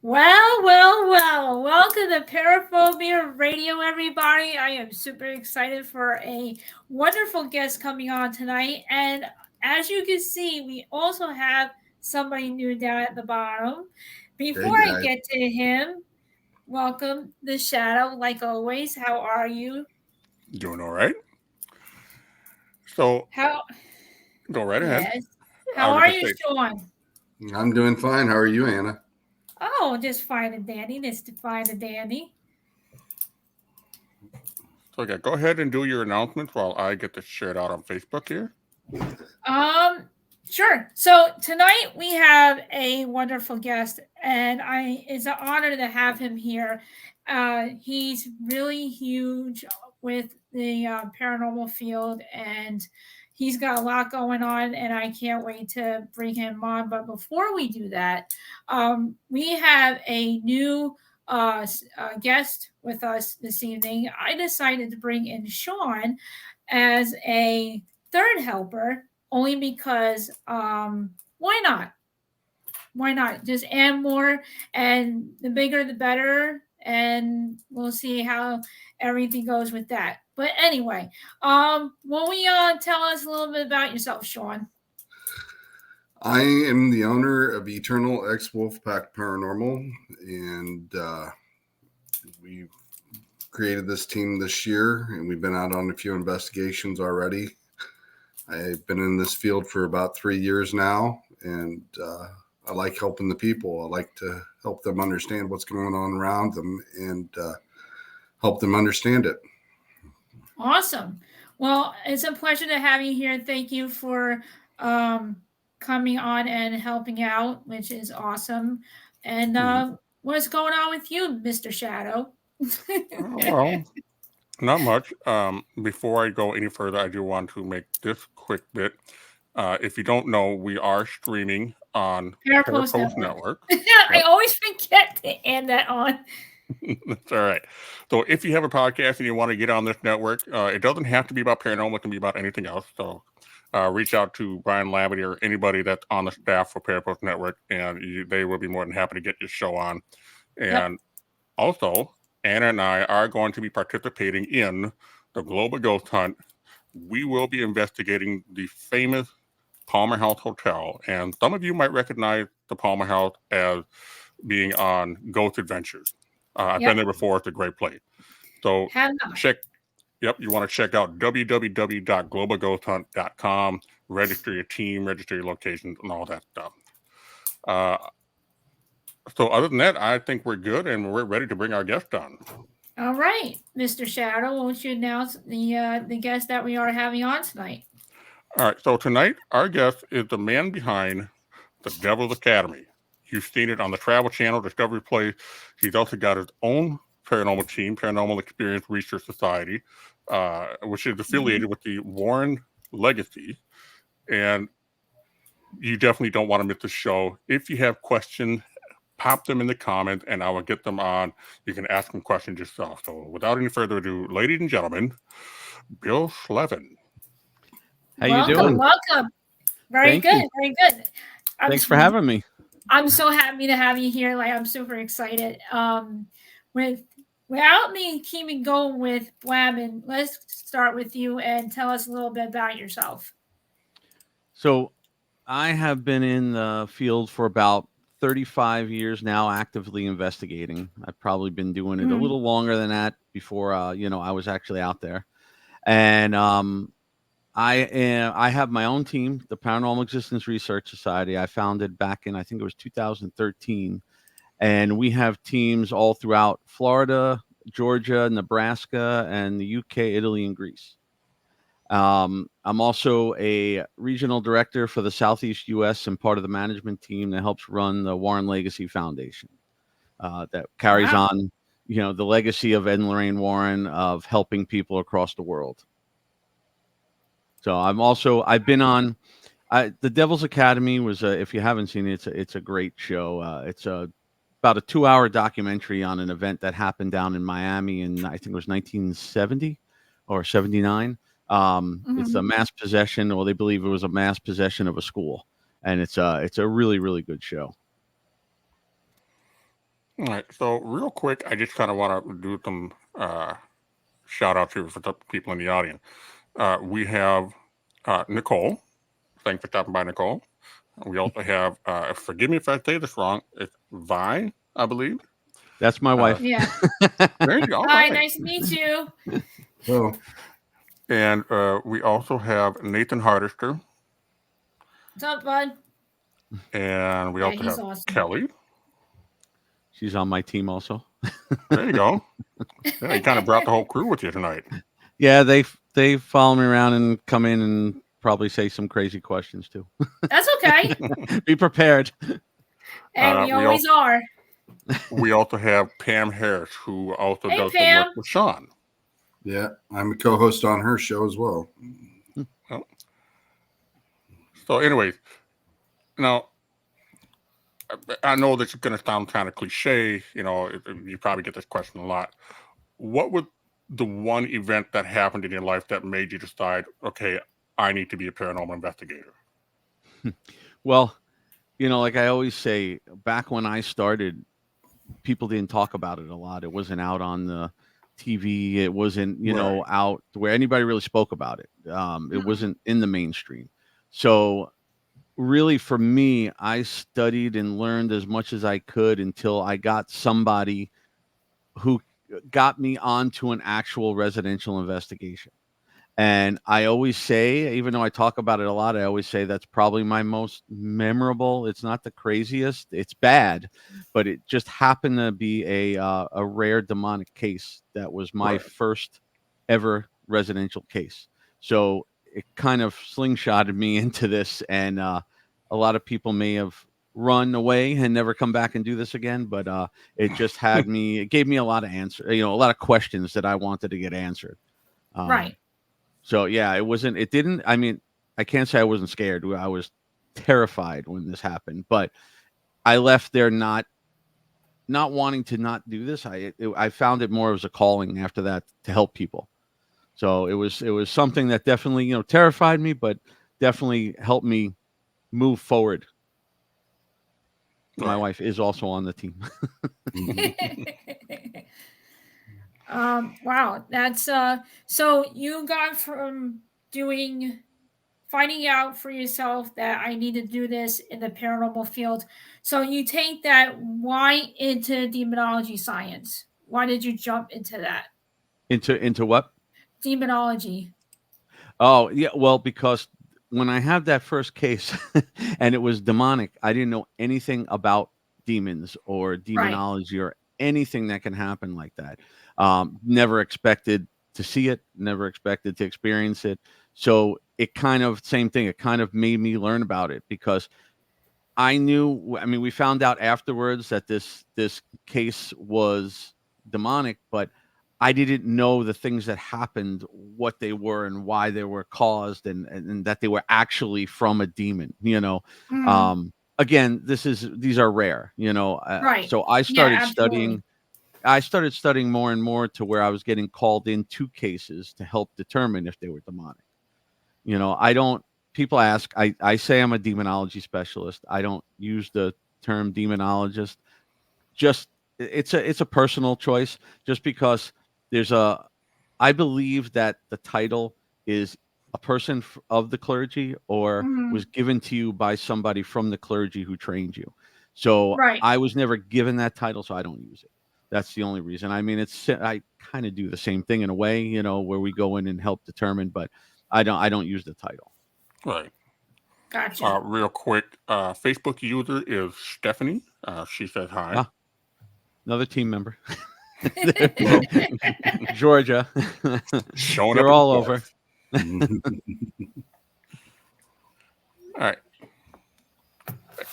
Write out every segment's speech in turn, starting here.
Well. Welcome to Paraphobia Radio, everybody. I am super excited for a wonderful guest coming on tonight. And as you can see, we also have somebody new down at the bottom. Hey Before I guys, get to him, welcome the Shadow, like always. How are you? Doing all right. So How, go right ahead. yes. I How was are going to you, say, Sean? I'm doing fine. How are you, Anna? Oh, just fine and dandy. Just fine and dandy. so yeah, go ahead and do your announcements while I get this shared out on Facebook here. Um, sure. So tonight we have a wonderful guest, and it's an honor to have him here. He's really huge with the paranormal field, and he's got a lot going on, and I can't wait to bring him on. But before we do that, we have a new guest with us this evening. I decided to bring in Sean as a third helper only because why not? Why not? Just add more, and the bigger the better, and we'll see how everything goes with that. But anyway, will we tell us a little bit about yourself, Sean? I am the owner of Eternal X Wolfpack Paranormal, and we've created this team this year, and we've been out on a few investigations already. I've been in this field for about 3 years now, and I like helping the people. I like to help them understand what's going on around them and help them understand it. Awesome. Well, it's a pleasure to have you here. Thank you for um, coming on and helping out, which is awesome. And Mhm. what's going on with you, Mr. Shadow? Well, not much. Before I go any further, I do want to make this quick bit. If you don't know, we are streaming on Parapost Parapost Network. Network. I Yep, always forget to add that on. that's all right. So if you have a podcast and you want to get on this network, it doesn't have to be about paranormal. It can be about anything else. So reach out to Brian Labadie or anybody that's on the staff for Parapost Network, and they will be more than happy to get your show on. Yep. And also, Anna and I are going to be participating in the Global Ghost Hunt. We will be investigating the famous Palmer House Hotel, and some of you might recognize the Palmer House as being on Ghost Adventures. I've been Yep. there before; it's a great place. So Have not. check. Yep, you want to check out www.globalghosthunt.com. Register your team, register your locations, and all that stuff. Uh, so other than that, I think we're good and we're ready to bring our guest on. All right, Mr. Shadow, won't you announce the guest that we are having on tonight? All right, so tonight our guest is the man behind the Devil's Academy. You've seen it on the Travel Channel, Discovery Play. He's also got his own paranormal team, Paranormal Experience Research Society, which is Mhm. affiliated with the Warren Legacy. And you definitely don't want to miss the show. If you have questions, pop them in the comments and I will get them on. You can ask them questions yourself. So without any further ado, ladies and gentlemen, Bill Slevin. How you Welcome, doing? welcome. Very Thank good, you. very good. I'm Thanks for having me. I'm so happy to have you here. Like I'm super excited. With without me keeping going with blabbing, let's start with you and tell us a little bit about yourself. So, I have been in the field for about 35 years now, actively investigating. I've probably been doing it a Mhm. little longer than that before, I was actually out there. And I have my own team, the Paranormal Existence Research Society. I founded back in I think it was 2013, and we have teams all throughout Florida, Georgia, Nebraska, and the UK, Italy, and Greece. I'm also a regional director for the Southeast U.S. and part of the management team that helps run the Warren Legacy Foundation, that carries Wow. on, the legacy of Ed and Lorraine Warren of helping people across the world. So I've been on. The Devil's Academy was if you haven't seen it, it's a great show. It's about a 2-hour documentary on an event that happened down in Miami in I think it was 1970 or 79. It's a Mhm. mass possession, or they believe it was a mass possession of a school, and it's a really really good show. All right. So real quick, I just kind of want to do some shout outs here for the people in the audience. We have Nicole. Thanks for stopping by, Nicole. We also have, forgive me if I say this wrong, it's Vi, I believe. That's my wife. Yeah. There you go. All Hi, right. nice to meet you. Well, And we also have Nathan Hardister. What's up, bud? And we Yeah, also he's have awesome. Kelly. She's on my team also. There you go. Yeah, you kind of brought the whole crew with you tonight. Yeah, they follow me around and come in and probably say some crazy questions too. That's okay. Be prepared. And we we always are. We also have Pam Harris, who also Hey, does the Pam. work with Sean. yeah, I'm a co-host on her show as well. So, anyways, now I know this is going to sound kind of cliche. You know, you probably get this question a lot. What was the one event that happened in your life that made you decide, okay, I need to be a paranormal investigator? Well, you know, like I always say, back when I started, people didn't talk about it a lot. It wasn't out on the TV. It wasn't, you know, out where anybody really spoke about it. It wasn't in the mainstream. So really for me, I studied and learned as much as I could until I got somebody who got me onto an actual residential investigation. And I always say, even though I talk about it a lot, I always say that's probably my most memorable. It's not the craziest. It's bad, but it just happened to be a rare demonic case that was my first ever residential case. So it kind of slingshotted me into this, and a lot of people may have run away and never come back and do this again. But it just had me. It gave me a lot of answers. You know, a lot of questions that I wanted to get answered. Right. So yeah, it didn't, I mean, I can't say I wasn't scared. I was terrified when this happened, but I left there not wanting to not do this. I found it more as a calling after that to help people. So it was something that definitely, you know, terrified me, but definitely helped me move forward. My wife is also on the team. Wow, that's so you got from finding out for yourself that I need to do this in the paranormal field. So you take that, why into demonology science? Why did you jump into that? Into what? Demonology. Oh, yeah, well, because when I had that first case and it was demonic, I didn't know anything about demons or demonology or anything that can happen like that. Never expected to see it, never expected to experience it. So it kind of, same thing, it kind of made me learn about it because I knew, I mean, we found out afterwards that this case was demonic, but I didn't know the things that happened, what they were and why they were caused, and that they were actually from a demon, you know. Again, these are rare, you know. So I started studying. I started studying more and more to where I was getting called into cases to help determine if they were demonic. You know, I don't. People ask. I say I'm a demonology specialist. I don't use the term demonologist. Just it's a personal choice. Just because I believe that the title is a person of the clergy or was given to you by somebody from the clergy who trained you. So I was never given that title, so I don't use it. That's the only reason. I mean, I kind of do the same thing in a way, you know, where we go in and help determine, but I don't use the title. Right. Gotcha. Real quick, Facebook user is Stephanie. She says hi. Another team member. Georgia. Showing They're up all over. All right.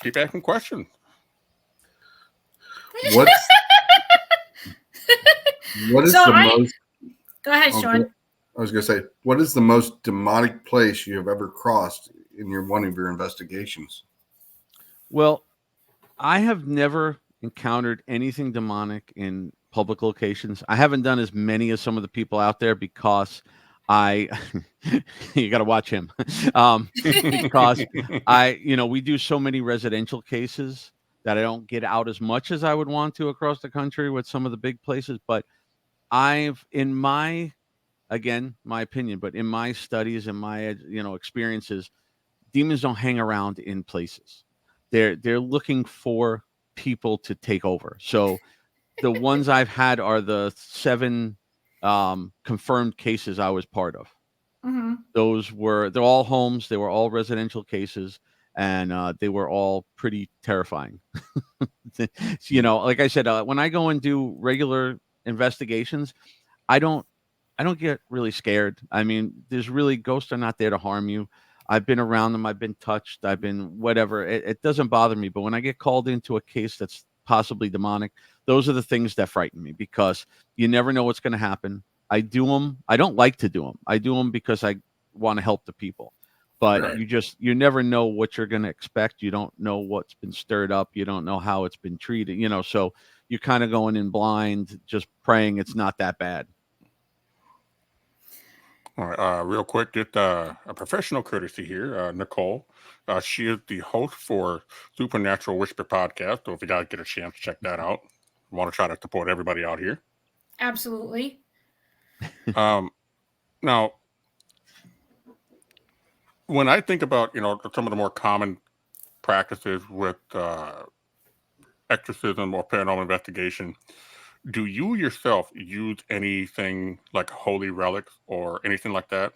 Keep asking questions. What is So the most? Go ahead, Sean. I was going to say, what is the most demonic place you have ever crossed in one of your investigations? Well, I have never encountered anything demonic in public locations. I haven't done as many as some of the people out there because you got to watch him because we do so many residential cases that I don't get out as much as I would want to across the country with some of the big places. But I've, in my, again, my opinion, but in my studies and my, experiences, demons don't hang around in places. They're looking for people to take over. So the ones I've had are the 7 confirmed cases I was part of. Mm-hmm. They're all homes. They were all residential cases, and they were all pretty terrifying. Like I said, when I go and do regular investigations, I don't get really scared. I mean, there's really, ghosts are not there to harm you. I've been around them. I've been touched. I've been whatever. It doesn't bother me. But when I get called into a case that's possibly demonic, those are the things that frighten me, because you never know what's going to happen. I do them. I don't like to do them. I do them because I want to help the people. But Right. you never know what you're going to expect. You don't know what's been stirred up. You don't know how it's been treated. So you're kind of going in blind, just praying it's not that bad. All right, real quick, just a professional courtesy here, Nicole. She is the host for Supernatural Whisper podcast. So if you guys get a chance, check that out. I want to try to support everybody out here. Absolutely. Now, when I think about some of the more common practices with exorcism or paranormal investigation, do you yourself use anything like holy relics or anything like that?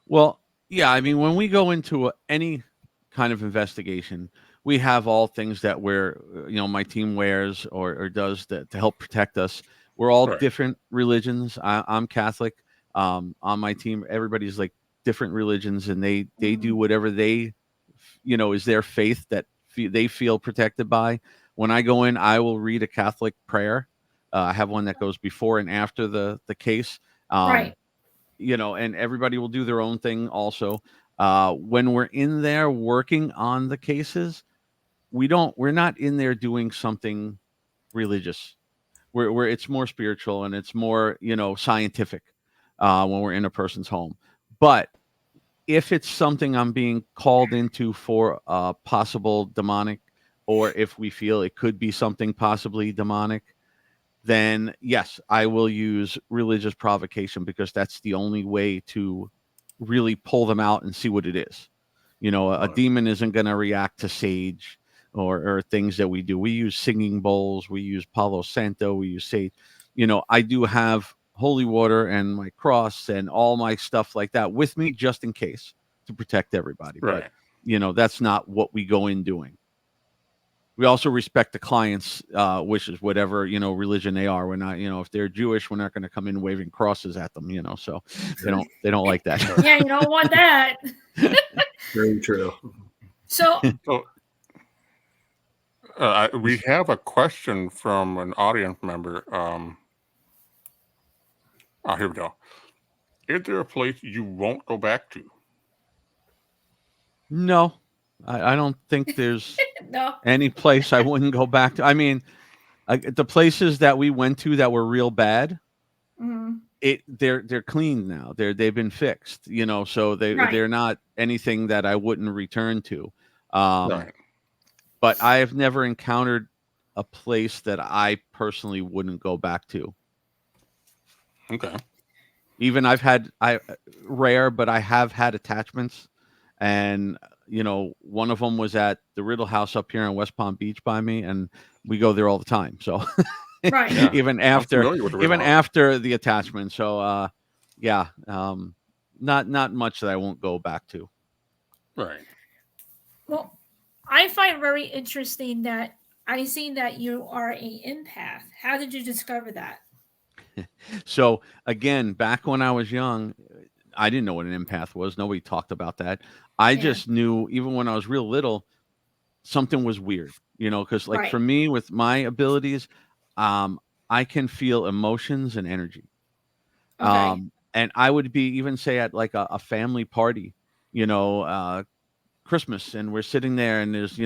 Well, yeah, I mean, when we go into any kind of investigation, we have all things that my team wears or does to help protect us. We're all Right. different religions. I'm Catholic. On my team, everybody's like different religions, and they do whatever they, is their faith that they feel protected by. When I go in, I will read a Catholic prayer. I have one that goes before and after the case. Right. And everybody will do their own thing also. When we're in there working on the cases, we're not in there doing something religious. We're it's more spiritual, and it's more, scientific, when we're in a person's home. But if it's something I'm being called into for possible demonic, or if we feel it could be something possibly demonic, then yes, I will use religious provocation, because that's the only way to really pull them out and see what it is. A demon isn't going to react to sage or things that we do. We use singing bowls, we use Palo Santo, we use sage. I do have holy water and my cross and all my stuff like that with me, just in case, to protect everybody. Right. But that's not what we go in doing. We also respect the client's wishes, whatever religion they are. We're not, if they're Jewish, we're not going to come in waving crosses at them. So they don't like that. Yeah, you don't want that. Very true. So we have a question from an audience member. Here we go. Is there a place you won't go back to? No, I don't think there's no. any place I wouldn't go back to. I mean, the places that we went to that were real bad, they're clean now. They've been fixed, so they're not anything that I wouldn't return to. Right. But I have never encountered a place that I personally wouldn't go back to. Okay. Even rare, but I have had attachments, and one of them was at the Riddle House up here in West Palm Beach by me, and we go there all the time. So right. Yeah, even after the attachment. So not much that I won't go back to. Right. Well, I find very interesting that I see that you are a empath. How did you discover that? So again, back when I was young, I didn't know what an empath was. Nobody talked about that. I just knew, even when I was real little, something was weird, because for me, with my abilities, I can feel emotions and energy. Okay. And I would be, even say, at like a family party, Christmas, and we're sitting there, and there's,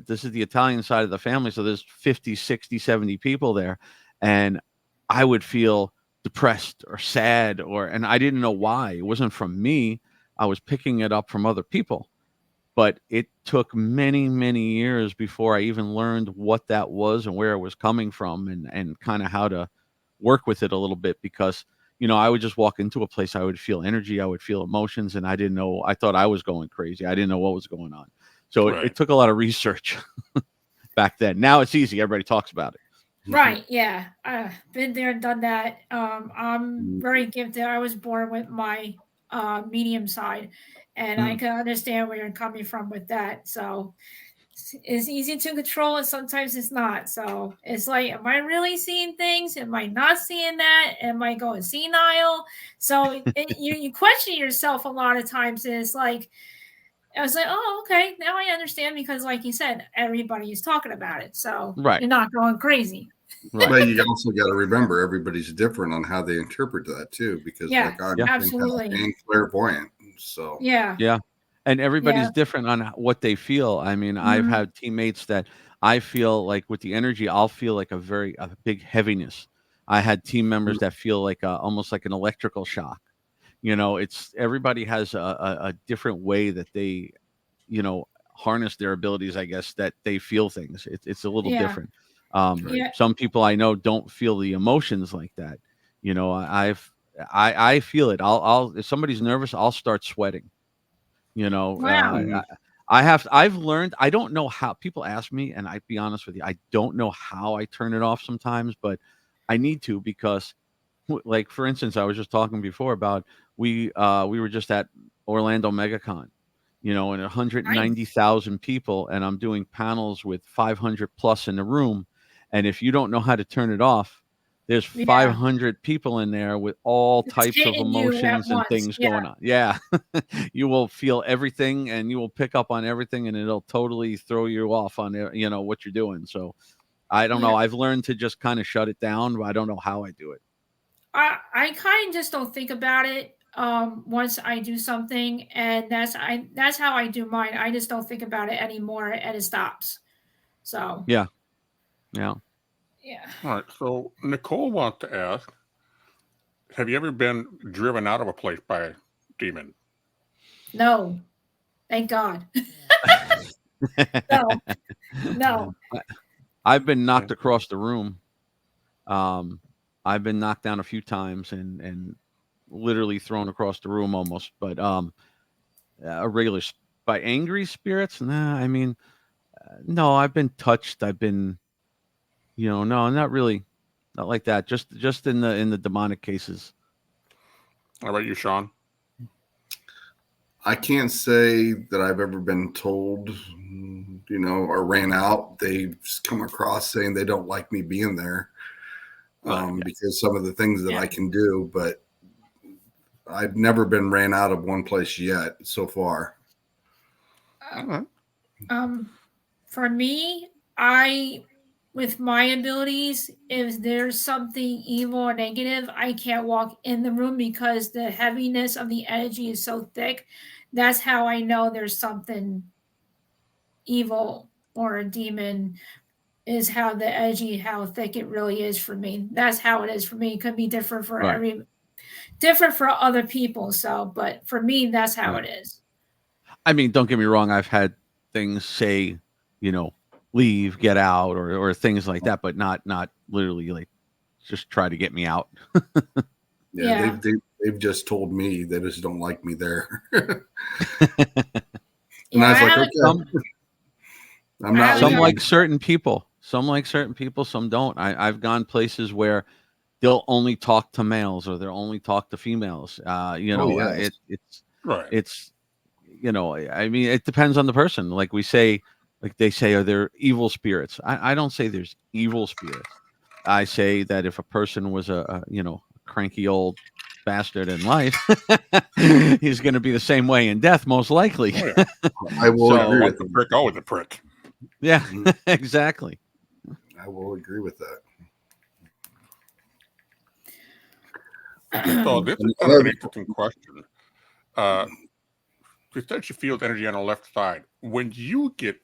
this is the Italian side of the family. So there's 50, 60, 70 people there. And I would feel depressed or sad, and I didn't know why. It wasn't from me. I was picking it up from other people. but it took many, many years before I even learned what that was and where it was coming from, and kind of how to work with it a little bit. Because I would just walk into a place, I would feel energy, I would feel emotions, and I didn't know. I thought I was going crazy. I didn't know what was going on. So Right. it took a lot of research back then. Now it's easy. Everybody talks about it. Right. Yeah. Been there, done that. I'm very gifted. I was born with my medium side, and I can understand where you're coming from with that. So it's easy to control, and sometimes it's not. So it's like, am I really seeing things? Am I not seeing that? Am I going senile? So you question yourself a lot of times. And it's like, I was like, oh, okay, now I understand, because like you said, everybody is talking about it. So Right. you're not going crazy. Right. But you also got to remember, everybody's different on how they interpret that too, because Yeah, like I'm absolutely. empath and clairvoyant, so Yeah. Yeah. And everybody's Yeah. different on what they feel. I mean, I've Mhm. had teammates that I feel like with the energy, I'll feel like a big heaviness. I had team members that feel like almost like an electrical shock. It's everybody has a different way that they, harness their abilities, I guess, that they feel things. It's a little Yeah. different. Yeah. Some people I know don't feel the emotions like that. I feel it. I'll if somebody's nervous, I'll start sweating. Wow. I've learned. I don't know how. People ask me, and I'd be honest with you, I don't know how I turn it off sometimes, but I need to, because like, for instance, I was just talking before about we were just at Orlando MegaCon, and Nice. 190,000 people, and I'm doing panels with 500 plus in the room, and if you don't know how to turn it off, there's Yeah. 500 people in there with all It's types of hitting you at emotions and once. things Yeah. going on. Yeah. You will feel everything, and you will pick up on everything, and it'll totally throw you off on what you're doing. So I don't Yeah. know. I've learned to just kind of shut it down, but I don't know how I do it. I kind of just don't think about it once I do something, and that's how I do mine. I just don't think about it anymore, and it stops. So Yeah. Yeah. yeah. All right. So Nicole wants to ask, have you ever been driven out of a place by a demon? No. Thank God. No. No. I've been knocked across the room. I've been knocked down a few times, and literally thrown across the room almost. But a regular by angry spirits? Nah, I mean, no. I've been touched. I've been, no, not really, not like that. Just in the demonic cases. How about you, Sean? I can't say that I've ever been told, or ran out. They've come across saying they don't like me being there, because some of the things that I can do, but I've never been ran out of one place yet so far. For me, with my abilities, if there's something evil or negative, I can't walk in the room, because the heaviness of the energy is so thick. That's how I know there's something evil or a demon, is how the energy, how thick it really is for me. That's how it is for me. It could be different for Right. different for other people. So, but for me, that's how Right. it is. I mean, don't get me wrong. I've had things say, leave, get out, or things like that, but not literally like just try to get me out. Yeah. They've just told me they just don't like me there. And I was like, okay, I'm not Some leaving. like certain people. Some like certain people. Some don't. I've gone places where they'll only talk to males, or they'll only talk to females. Yes. Right. It's I mean, it depends on the person. Like they say, are there evil spirits? I don't say there's evil spirits. I say that if a person was a cranky old bastard in life, he's going to be the same way in death, most likely. Oh, yeah. I will So- agree Once with a you. prick, always a prick. Yeah, exactly. I will agree with that. So this is kind of an interesting question. You said she feels energy on the left side. When you get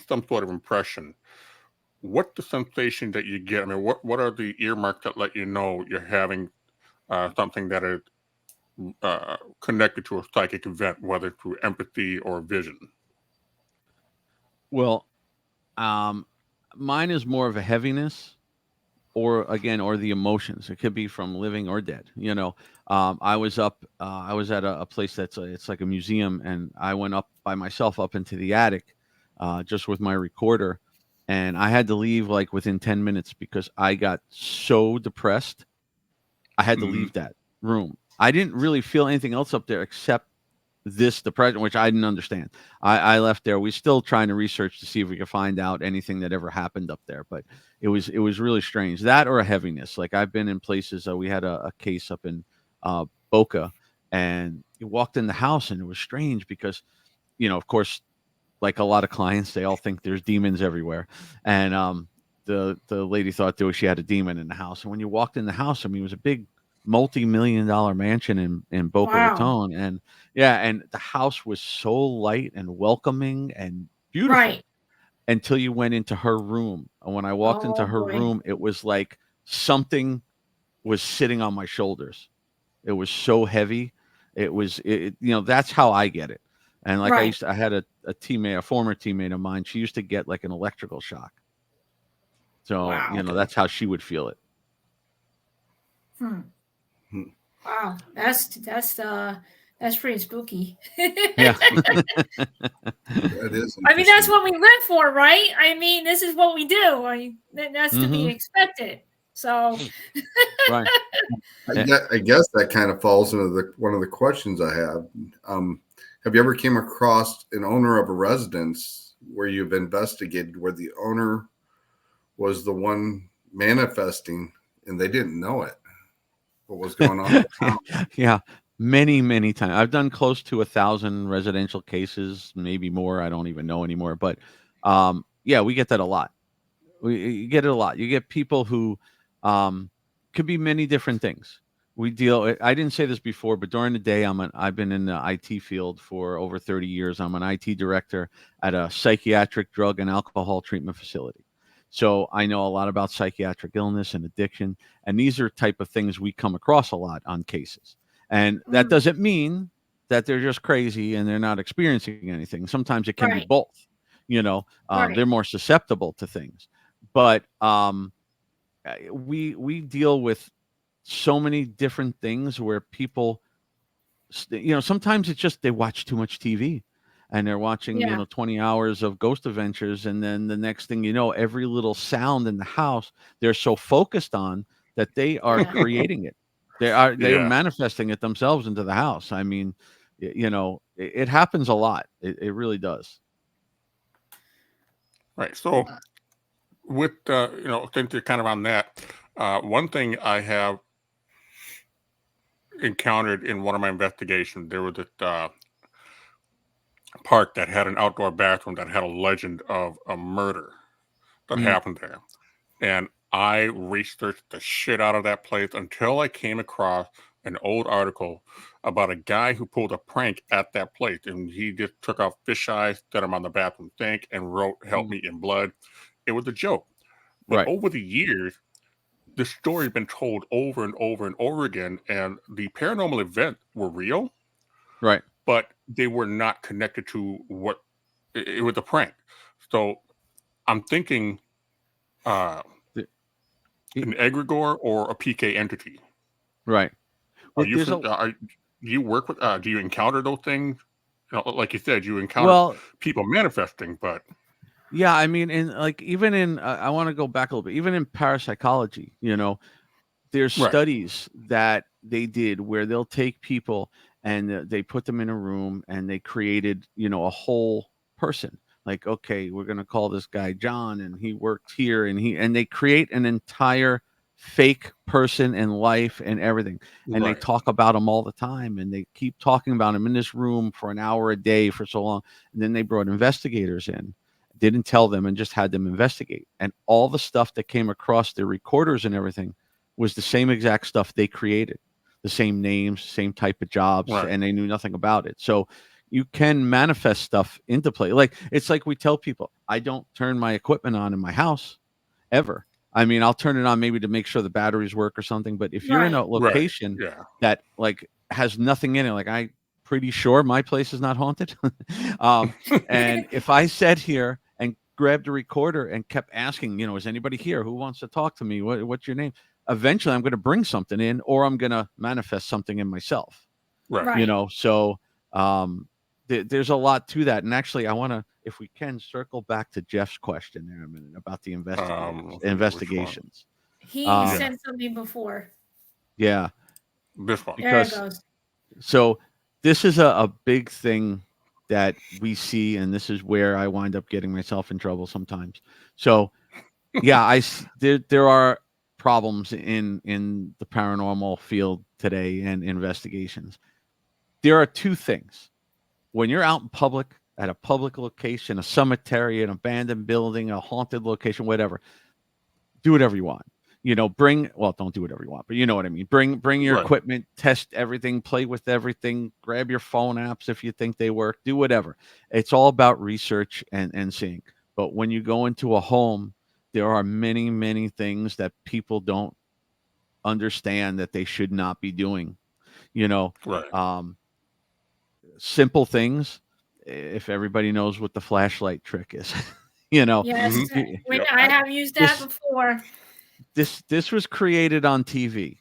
some sort of impression, what's the sensation that you get? I mean, what are the earmarks that let you know you're having something that is connected to a psychic event, whether through empathy or vision? Well, mine is more of a heaviness, or the emotions. It could be from living or dead. I was up. I was at a place it's like a museum, and I went up by myself up into the attic, just with my recorder, and I had to leave like within 10 minutes because I got so depressed. I had to leave that room. I didn't really feel anything else up there except this depression, which I didn't understand. I left there. We're still trying to research to see if we could find out anything that ever happened up there, but it was really strange. That or a heaviness. Like I've been in places. We had a case up in Boca, and you walked in the house, and it was strange because, of course, like a lot of clients, they all think there's demons everywhere, and the lady thought she had a demon in the house. And when you walked in the house, I mean, it was a big multi-million-dollar mansion in Boca Wow. Raton, and and the house was so light and welcoming and beautiful Right. until you went into her room. And when I walked into Oh her boy. room, it was like something was sitting on my shoulders. It was so heavy. That's how I get it. And like Right. I had a teammate, a former teammate of mine. She used to get like an electrical shock. So, Wow. that's how she would feel it. Hmm. Hmm. Wow. That's pretty spooky. Yeah. That is. I mean, that's interesting. what we live for, right? I mean, this is what we do. That's to be Mhm. expected. So, Right. I guess that kind of falls into one of the questions I have. Have you ever came across an owner of a residence where you've investigated where the owner was the one manifesting and they didn't know it? What was going on? Yeah. Many times. I've done close to 1,000 residential cases, maybe more. I don't even know anymore. But yeah, we get that a lot. You get it a lot. You get people who could be many different things. I didn't say this before, but during the day, I've been in the IT field for over 30 years. I'm an IT director at a psychiatric drug and alcohol treatment facility. So I know a lot about psychiatric illness and addiction, and these are type of things we come across a lot on cases. And that doesn't mean that they're just crazy and they're not experiencing anything. Sometimes it can be right. both. Right. They're more susceptible to things. But we deal with so many different things where people, sometimes it's just they watch too much TV, and they're watching, Yeah. 20 hours of Ghost Adventures, and then the next thing you know, every little sound in the house, they're so focused on that they are Yeah. creating it. They're Yeah. manifesting it themselves into the house. I mean, it happens a lot. It really does. Right. So with since you're kind of on that, one thing I have encountered in one of my investigations, there was this park that had an outdoor bathroom that had a legend of a murder that Mhm. happened there. And I researched the shit out of that place until I came across an old article about a guy who pulled a prank at that place. And he just took off fish eyes, set them on the bathroom sink, and wrote, "Help me in blood." It was a joke. But Right. over the years, the story's been told over and over and over again. And the paranormal events were real, Right. but they were not connected to what it was a prank. So I'm thinking uh, The- an egregore or a PK entity. Right. Are Well, you there's a do you work with do you encounter those things? Like you said, you encounter well, people manifesting, but yeah, I mean, in like even in I want to go back a little bit. Even in parapsychology, there's right, studies that they did where they'll take people and they put them in a room and they created, a whole person. Like, okay, we're gonna call this guy John, and he worked here, and they create an entire fake person and life and everything, and they right, talk about him all the time, and they keep talking about him in this room for an hour a day for so long, and then they brought investigators in, didn't tell them, and just had them investigate, and all the stuff that came across their recorders and everything was the same exact stuff they created, the same names, same type of jobs, right, and they knew nothing about it. So you can manifest stuff into play. Like it's like we tell people, I don't turn my equipment on in my house ever. I mean, I'll turn it on maybe to make sure the batteries work or something. But if you're in a Right. right, location yeah, that like has nothing in it, like I'm pretty sure my place is not haunted. And if I sat here grabbed a recorder and kept asking, is anybody here who wants to talk to me? What's your name? Eventually, I'm going to bring something in, or I'm going to manifest something in myself. Right. So there's a lot to that. And actually, I want to, if we can, circle back to Jeff's question there a minute about the investigations. He said something before. Yeah. This one. There it goes. So this is a big thing that we see, and this is where I wind up getting myself in trouble sometimes. So yeah, there are problems in the paranormal field today and investigations. There are two things. When you're out in public, at a public location, a cemetery, an abandoned building, a haunted location, whatever, do whatever you want. Don't do whatever you want, but you know what I mean. Bring your equipment, test everything, play with everything, grab your phone apps if you think they work, do whatever. It's all about research and seeing. But when you go into a home, there are many, many things that people don't understand that they should not be doing. Simple things. If everybody knows what the flashlight trick is, Yes, Mm-hmm. I have used that before. This was created on TV.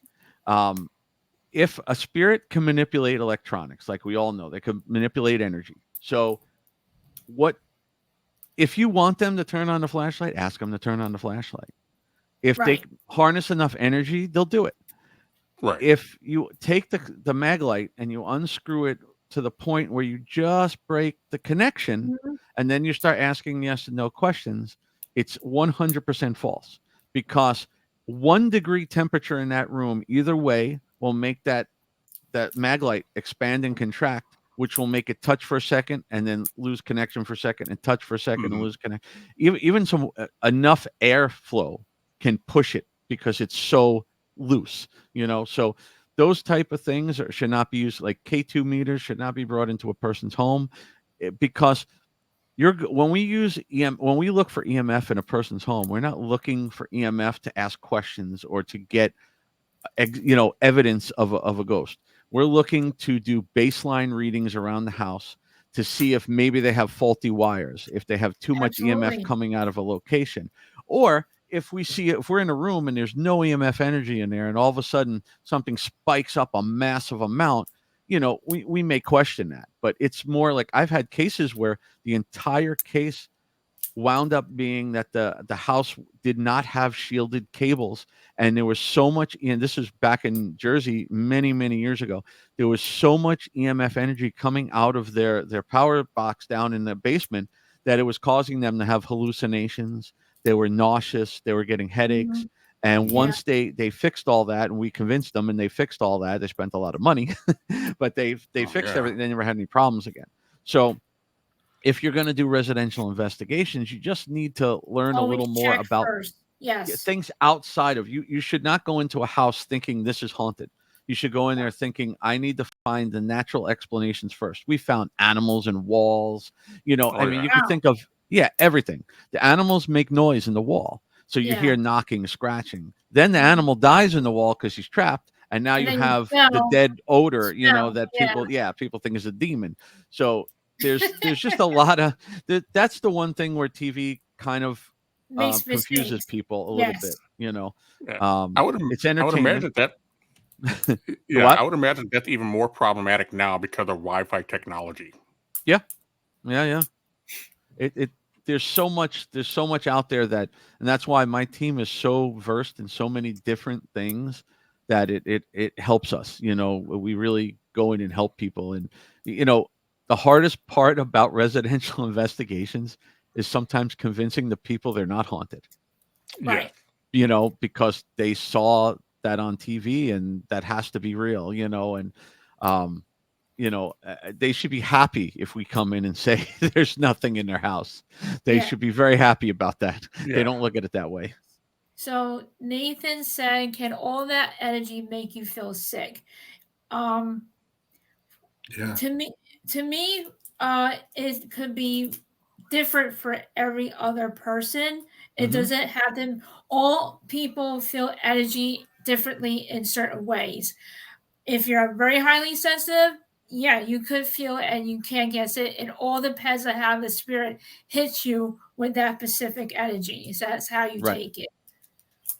If a spirit can manipulate electronics, like we all know, they can manipulate energy. So if you want them to turn on the flashlight, ask them to turn on the flashlight. If they harness enough energy, they'll do it. Right. If you take the mag light and you unscrew it to the point where you just break the connection, and then you start asking yes and no questions, it's 100% false, because 1 degree temperature in that room either way will make that mag light expand and contract, which will make it touch for a second and then lose connection for a second, and touch for a second and lose connection. Even some enough airflow can push it because it's so loose, so those type of things should not be used. Like K2 meters should not be brought into a person's home, because when we look for EMF in a person's home, we're not looking for EMF to ask questions or to get evidence of a ghost. We're looking to do baseline readings around the house to see if maybe they have faulty wires, if they have too much EMF coming out of a location, or if we're in a room and there's no EMF energy in there, and all of a sudden something spikes up a massive amount, we may question that. But it's more like, I've had cases where the entire case wound up being that the house did not have shielded cables, and there was so much, and this is back in Jersey many, many years ago, there was so much EMF energy coming out of their power box down in the basement that it was causing them to have hallucinations. They were nauseous, they were getting headaches. And once they fixed all that, and we convinced them, and they fixed all that, they spent a lot of money, but they fixed everything. They never had any problems again. So if you're going to do residential investigations, you just need to learn a little more about things outside of you. You should not go into a house thinking this is haunted. You should go in there thinking, I need to find the natural explanations first. We found animals in walls. You can think of everything. The animals make noise in the wall, so you hear knocking, scratching. Then the animal dies in the wall because he's trapped, and now you have the dead odor. That people think is a demon. So there's just a lot of that's the one thing where TV kind of confuses people a little bit. It's entertainment. I would imagine that. I would imagine that's even more problematic now because of Wi-Fi technology. Yeah. There's so much out there and that's why my team is so versed in so many different things that it helps us. We really go in and help people, and the hardest part about residential investigations is sometimes convincing the people they're not haunted. Right. Because they saw that on TV, and that has to be real, and they should be happy if we come in and say there's nothing in their house. They should be very happy about that. They don't look at it that way. So Nathan said, can all that energy make you feel sick? To me, it could be different for every other person. It doesn't have them. All people feel energy differently in certain ways. If you're very highly sensitive, yeah, you could feel it and you can't guess it. It all depends on how the spirit hits you with that specific energy. So that's how you Right. take it.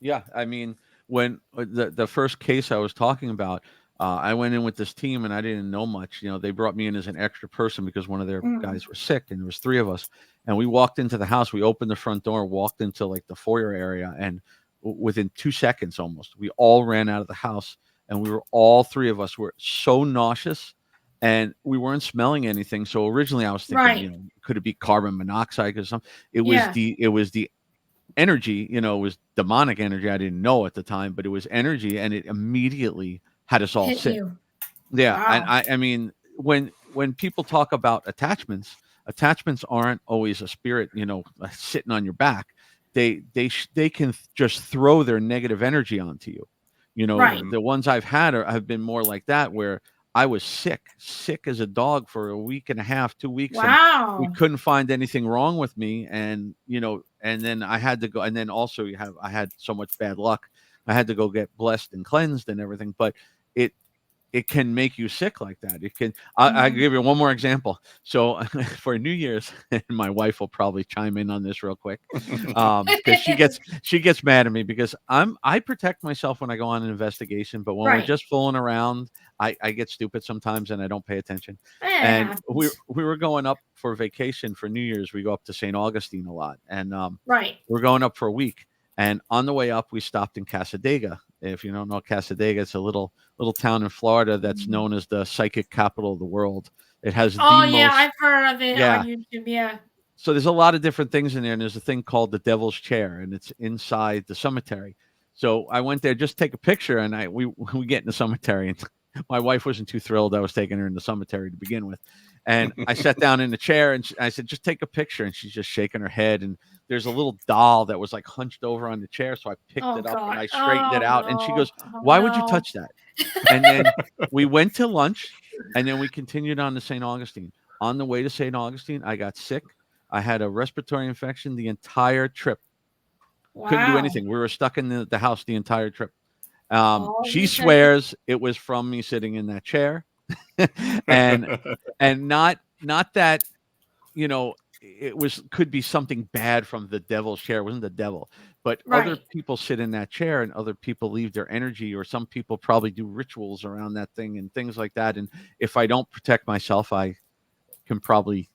Yeah, I mean, when the first case I was talking about, I went in with this team and I didn't know much. You know, they brought me in as an extra person because one of their Mm. guys was sick, and there was three of us. And we walked into the house. We opened the front door, walked into like the foyer area, and within 2 seconds, almost, we all ran out of the house. And we were all three of us were so nauseous, and we weren't smelling anything. So originally, I was thinking, Right. could it be carbon monoxide or something? Yeah. It was the energy, it was demonic energy. I didn't know at the time, but it was energy, and it immediately had us all Hit sick. you. Yeah, and Wow. I mean, when people talk about attachments aren't always a spirit, sitting on your back. They can just throw their negative energy onto you. Right. The ones I've had have been more like that, where I was sick as a dog for a week and a half, 2 weeks, and we Wow. couldn't find anything wrong with me. And and then I had to go, and then also I had so much bad luck. I had to go get blessed and cleansed and everything, but it it can make you sick like that. It can. I Mhm. give you one more example. So for New Year's, and my wife will probably chime in on this real quick, because she gets mad at me because I protect myself when I go on an investigation, but when we're Right. just fooling around, I get stupid sometimes and I don't pay attention. It And we happens. we were going up for vacation for New Year's. We go up to St. Augustine a lot, and Right. we're going up for a week. And on the way up, we stopped in Casadega. If you don't know Casadega, it's a little town in Florida that's Mm. known as the psychic capital of the world. It has Oh the yeah, most, I've heard of it on yeah. YouTube. Yeah. So there's a lot of different things in there, and there's a thing called the Devil's Chair, and it's inside the cemetery. So I went there just to take a picture, and we get in the cemetery, and my wife wasn't too thrilled I was taking her in the cemetery to begin with. And I sat down in the chair, and I said, "Just take a picture," and she's just shaking her head. And there's a little doll that was like hunched over on the chair, so I picked Oh it up and God. I straightened it Oh out, and she no. goes, Oh "Why would you no. touch that?" And then we went to lunch, and then we continued on to St. Augustine. On the way to St. Augustine, I got sick. I had a respiratory infection the entire trip. Couldn't do Wow. anything. We were stuck in the house the entire trip. All She because swears it was from me sitting in that chair, and not that it was could be something bad from the devil's chair. It wasn't the devil, but other right. people sit in that chair, and other people leave their energy, or some people probably do rituals around that thing and things like that. And if I don't protect myself, I can probably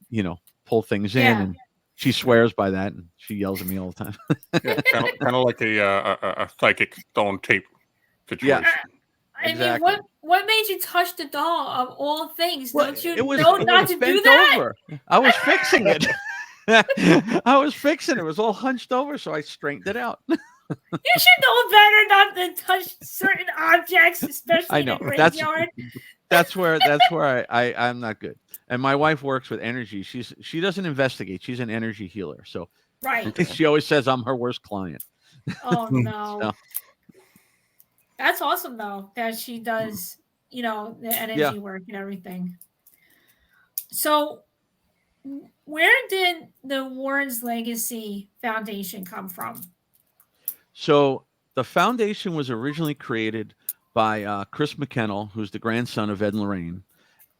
pull things in. Yeah. And she swears by that, and she yells at me all the time. Yeah, kind of like a psychic stone tape Yeah, situation. I mean, what exactly. what made you touch the doll of all things? Well, Don't you it was know it not was to do bent that? over. I was fixing it. I was fixing it. It was all hunched over, so I straightened it out. You should know better not to touch certain objects, I especially in a know. graveyard. That's where I'm not good. And my wife works with energy. She doesn't investigate. She's an energy healer. So Right. Okay. she always says I'm her worst client. Oh no. So That's awesome though that she does, the yeah. energy work and everything. So where did the Warren's Legacy Foundation come from? So the foundation was originally created by Chris McKennell, who's the grandson of Ed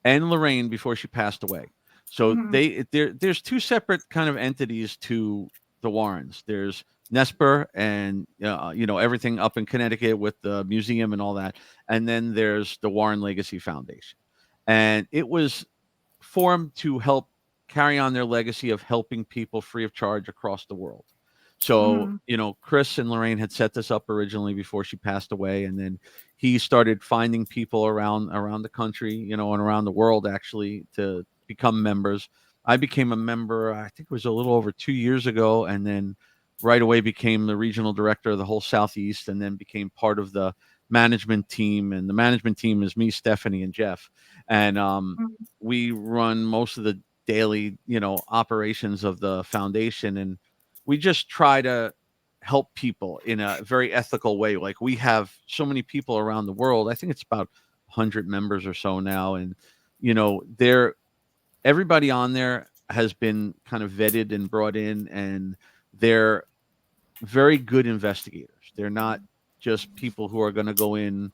and Lorraine before she passed away. So Mhm. there's two separate kind of entities to the Warrens. There's Nesper and everything up in Connecticut with the museum and all that, and then there's the Warren Legacy Foundation, and it was formed to help carry on their legacy of helping people free of charge across the world. So, Mhm. Chris and Lorraine had set this up originally before she passed away, and then he started finding people around the country, and around the world actually to become members. I became a member, I think it was a little over 2 years ago, and then right away became the regional director of the whole Southeast, and then became part of the management team. And the management team is me, Stephanie, and Jeff. And Mhm. we run most of the daily, operations of the foundation, and we just try to help people in a very ethical way. Like, we have so many people around the world. I think it's about 100 members or so now, and they're everybody on there has been kind of vetted and brought in, and they're very good investigators. They're not just people who are going to go in,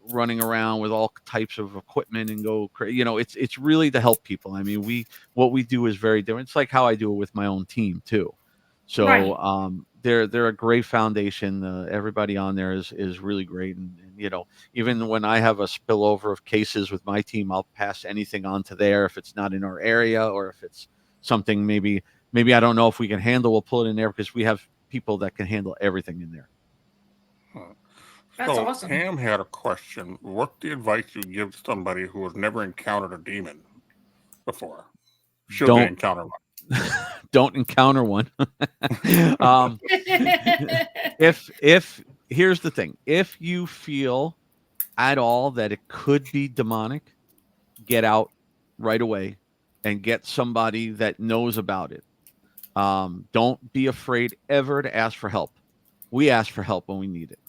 running around with all types of equipment and go crazy. It's really to help people. I mean, what we do is very different. It's like how I do it with my own team too. So Right. they're a great foundation. Everybody on there is really great, and even when I have a spillover of cases with my team, I'll pass anything on to there if it's not in our area, or if it's something maybe I don't know if we can handle, we'll pull it in there because we have people that can handle everything in there. Huh. That's So awesome. Pam had a question. What's the advice you give somebody who has never encountered a demon before? Should they Don't encounter one? don't encounter one. um, if here's the thing, if you feel at all that it could be demonic, get out right away and get somebody that knows about it. Don't be afraid ever to ask for help. We ask for help when we need it.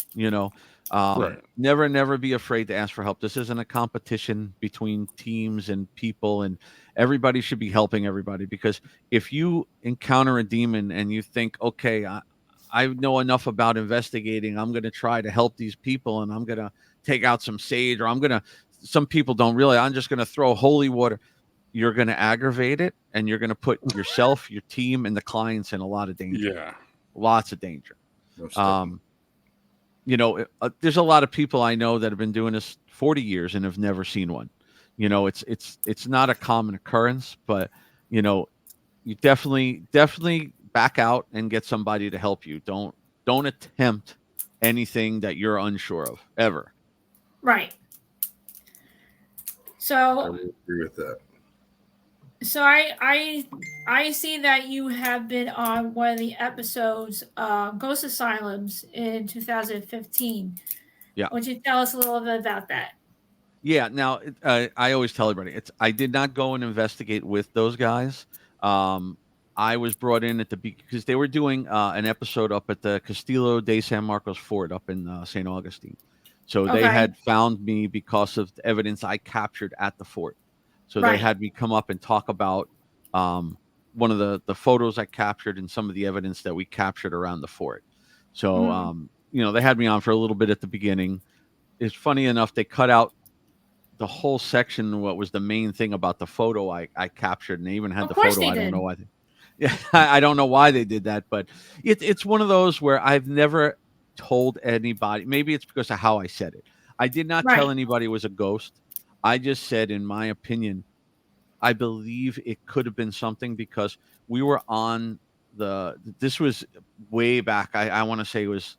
Right. Never be afraid to ask for help. This isn't a competition between teams and people, and everybody should be helping everybody. Because if you encounter a demon and you think, okay, I know enough about investigating, I'm going to try to help these people, and I'm going to take out some sage, or some people don't really, I'm just going to throw holy water. You're going to aggravate it, and you're going to put yourself, your team, and the clients in a lot of danger. Yeah. Lots of danger. Most definitely. There's a lot of people I know that have been doing this 40 years and have never seen one. It's not a common occurrence, but you definitely back out and get somebody to help you. Don't attempt anything that you're unsure of ever. Right. I So would agree with that. I see that you have been on one of the episodes, Ghost Asylums in 2015. Yeah. Would you tell us a little bit about that? Yeah. Now, I always tell everybody, I did not go and investigate with those guys. I was brought in because they were doing an episode up at the Castillo de San Marcos Fort up in St. Augustine. So they Okay. had found me because of the evidence I captured at the fort. So they Right. had me come up and talk about one of the photos I captured and some of the evidence that we captured around the fort. So Mhm. they had me on for a little bit at the beginning. It's funny enough, they cut out the whole section, what was the main thing about the photo I captured, and they even had Of the course photo. they I don't know did. why. Yeah, I don't know why they did that, but it's one of those where I've never told anybody. Maybe it's because of how I said it. I did not tell Right. anybody it was a ghost. I just said, in my opinion, I believe it could have been something because we were on this was way back. I want to say it was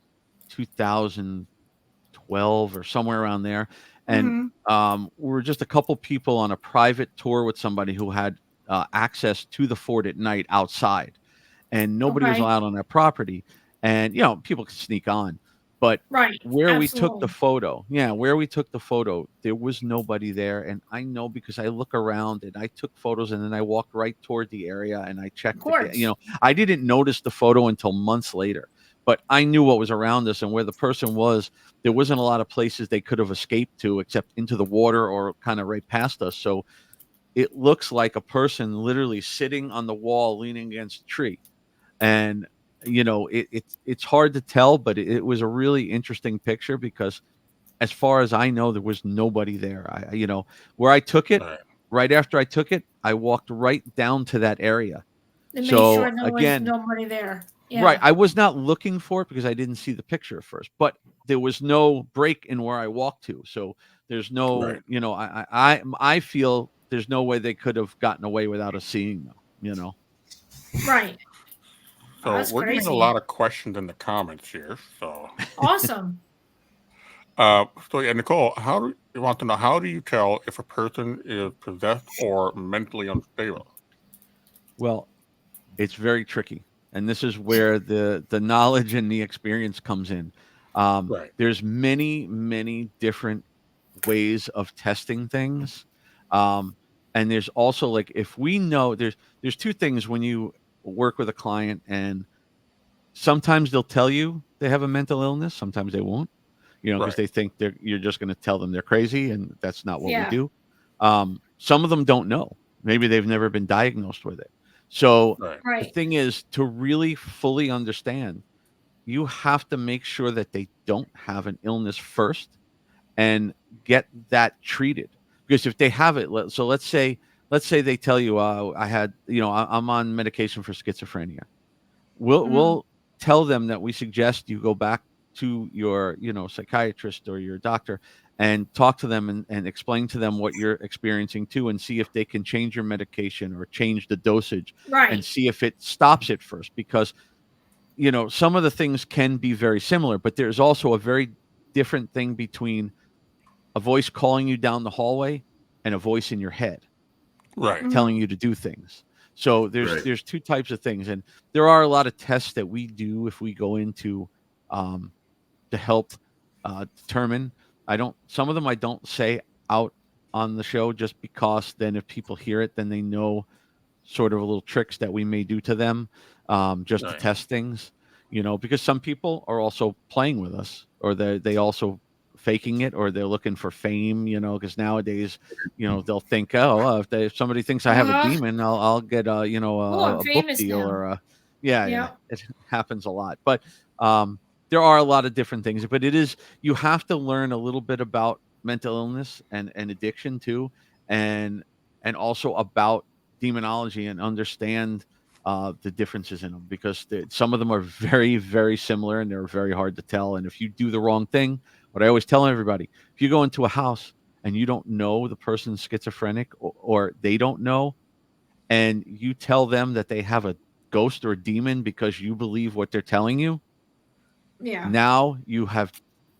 2012 or somewhere around there. And Mhm. we were just a couple people on a private tour with somebody who had access to the fort at night outside, and nobody was Okay. allowed on that property. And people could sneak on, but Right. where we took the Absolutely. photo, there was nobody there. And I know because I look around and I took photos, and then I walked right toward the area and I Of checked again. course. I didn't notice the photo until months later, but I knew what was around us and where the person was. There wasn't a lot of places they could have escaped to except into the water or kind of right past us. So it looks like a person literally sitting on the wall leaning against a tree. And it's hard to tell, but it was a really interesting picture because as far as I know, there was nobody there. Where I took it, Right. right after I took it, I walked right down to that area. They made So sure there was again, nobody there. right, Yeah. I was not looking for it because I didn't see the picture at first, but there was no break in where I walked to. So there's Right. no, I feel there's no way they could have gotten away without us seeing them. Right. Oh, So that's we're getting a crazy. lot of questions in the comments here. So, Awesome. yeah, Nicole, you want to know how do you tell if a person is possessed or mentally unstable? Well, it's very tricky, and this is where the knowledge and the experience comes in. Right. There's many different ways of testing things, and there's also, like, if we know there's two things when you work with a client, and sometimes they'll tell you they have a mental illness, sometimes they won't, because Right. they think you're just going to tell them they're crazy, and that's not what we Yeah. do. Some of them don't know. Maybe they've never been diagnosed with it. So Right. the Right. thing is to really fully understand. you have to make sure that they don't have an illness first and get that treated. Because if they have it, so let's say they tell you, I had, I'm on medication for schizophrenia. We'll tell them that we suggest you go back to your, psychiatrist or your doctor and talk to them and explain to them what you're experiencing too, and see if they can change your medication or change the dosage and Right. see if it stops it first. Because, some of the things can be very similar, but there's also a very different thing between a voice calling you down the hallway and a voice in your head Right. telling you to do things. So Right. there's two types of things, and there are a lot of tests that we do if we go into to help determine. Some of them I don't say out on the show, just because then if people hear it, then they know sort of little tricks that we may do to them, just to Right. test things. Because some people are also playing with us, or they also faking it, or they're looking for fame. Because nowadays, they'll think, oh, if somebody thinks I have a Uh-huh. demon, I'll get Oh, I'm a book famous deal, now. or yeah, Yep. it happens a lot. But there are a lot of different things. But you have to learn a little bit about mental illness and addiction too, and also about demonology, and understand the differences in them, because some of them are very, very similar, and they're very hard to tell. And if you do the wrong thing, what I always tell everybody, if you go into a house and you don't know the person's schizophrenic, or they don't know, and you tell them that they have a ghost or a demon because you believe what they're telling you, Yeah. now you have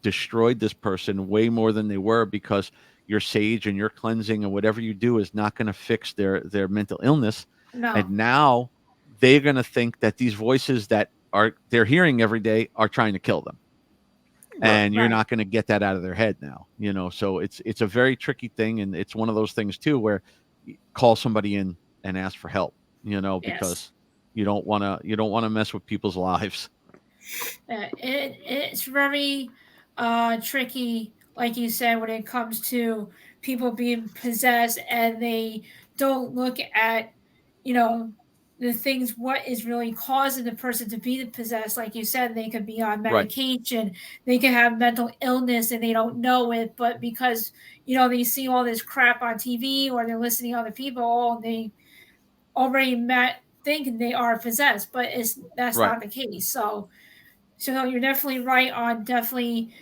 destroyed this person way more than they were, because your sage and your cleansing and whatever you do is not going to fix their mental illness. And No. now they're going to think that these voices that they're hearing every day are trying to kill them. Right. And you're Right. not going to get that out of their head now. So it's a very tricky thing, and it's one of those things too where you call somebody in and ask for help, Yes. because you don't want to mess with people's lives. It's very tricky, like you said, when it comes to people being possessed and they don't look at, you know, the things, what is really causing the person to be possessed. Like you said, they could be on Right. medication, they could have mental illness and they don't know it, but because, they see all this crap on TV or they're listening to other people, they already think they are possessed, but that's Right. not the case. So you're definitely right on definitely,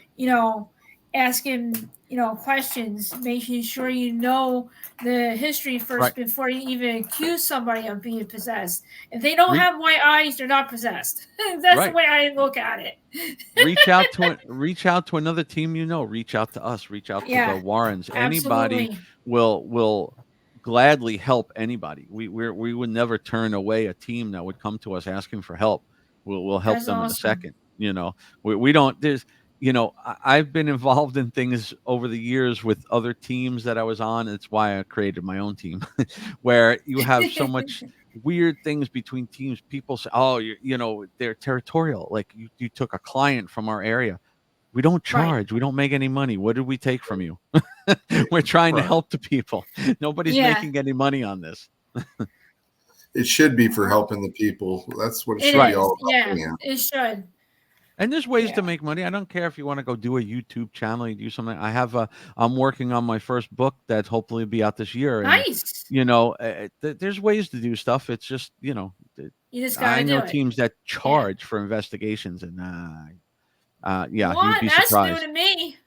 asking, questions, making sure you know the history first Right. before you even accuse somebody of being possessed. If they don't Re- have white eyes, they're not possessed. That's the right. way I look at it. reach out to another team. Reach out to us. Reach out to the Yeah, Warrens. Anybody absolutely. will gladly help anybody. We would never turn away a team that would come to us asking for help. We'll help That's them in a awesome. second. We don't. There's I've been involved in things over the years with other teams that I was on. It's why I created my own team, where you have so much weird things between teams. People say, "Oh, they're territorial." Like you took a client from our area. We don't Right. charge. We don't make any money. What did we take from you? We're trying to Right. help the people. Nobody's Yeah, making any money on this. It should be for helping the people. That's what it it should be Right. all is. about. Yeah, Yeah. it should. And there's ways to Yeah. make money. I don't care if you want to go do a YouTube channel, you do something. I'm working on my first book that hopefully will be out this year. And, Nice. there's ways to do stuff. It's just, You just got I to do know it. teams that Yeah. charge for investigations, and yeah, you'd What? be That's new surprised. to me.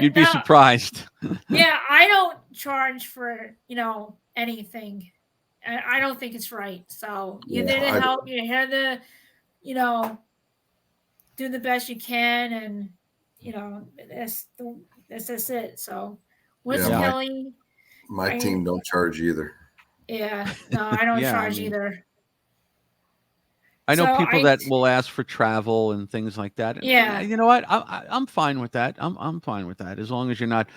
You'd be No, surprised. yeah, I don't charge for, anything. I don't think it's right. So you're Yeah. there to help. You're here to, you know, do the best you can, and that's just it. So, what's Yeah. Yeah. Kelly? My I team don't charge either. Yeah, no, I don't Yeah, I charge mean, either. I know So people that will ask for travel and things like that, and yeah, you know what? I'm fine with that. I'm fine with that, as long as you're not,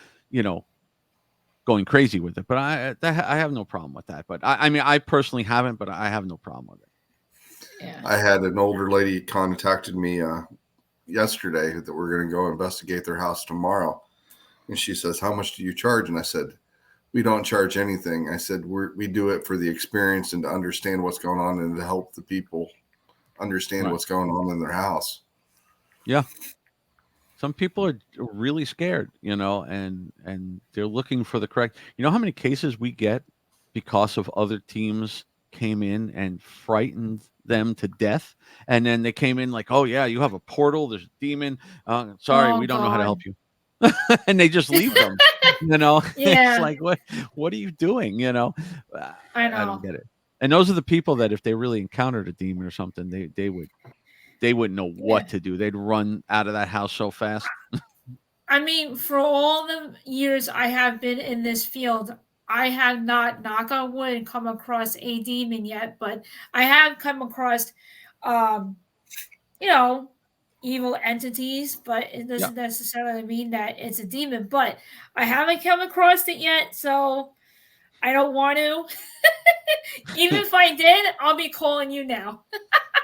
going crazy with it. But I have no problem with that. But I mean, I personally haven't, but I have no problem with it. yeah, I had an older lady contacted me yesterday that we're going to go investigate their house tomorrow. And she says, "How much do you charge?" And I said, "We don't charge anything." I said, we do it for the experience and to understand what's going on and to help the people understand Right. what's going on in their house. Yeah. Some people are really scared, and they're looking for the correct. You know how many cases we get because of other teams came in and frightened them to death, and then they came in like, "Oh yeah, you have a portal. There's a demon. Sorry, Oh we don't know how to help God. you," and they just leave them. It's Yeah, like, what are you doing? I I don't know. get it. And those are the people that if they really encountered a demon or something, they wouldn't know Yeah. what to do. They'd run out of that house so fast. I mean, for all the years I have been in this field, I have not, knock on wood, come across a demon yet, but I have come across, um, you know, evil entities, but it Yeah. doesn't necessarily mean that it's a demon. But I haven't come across it yet, so I don't want to. Even if I did, I'll be calling you now.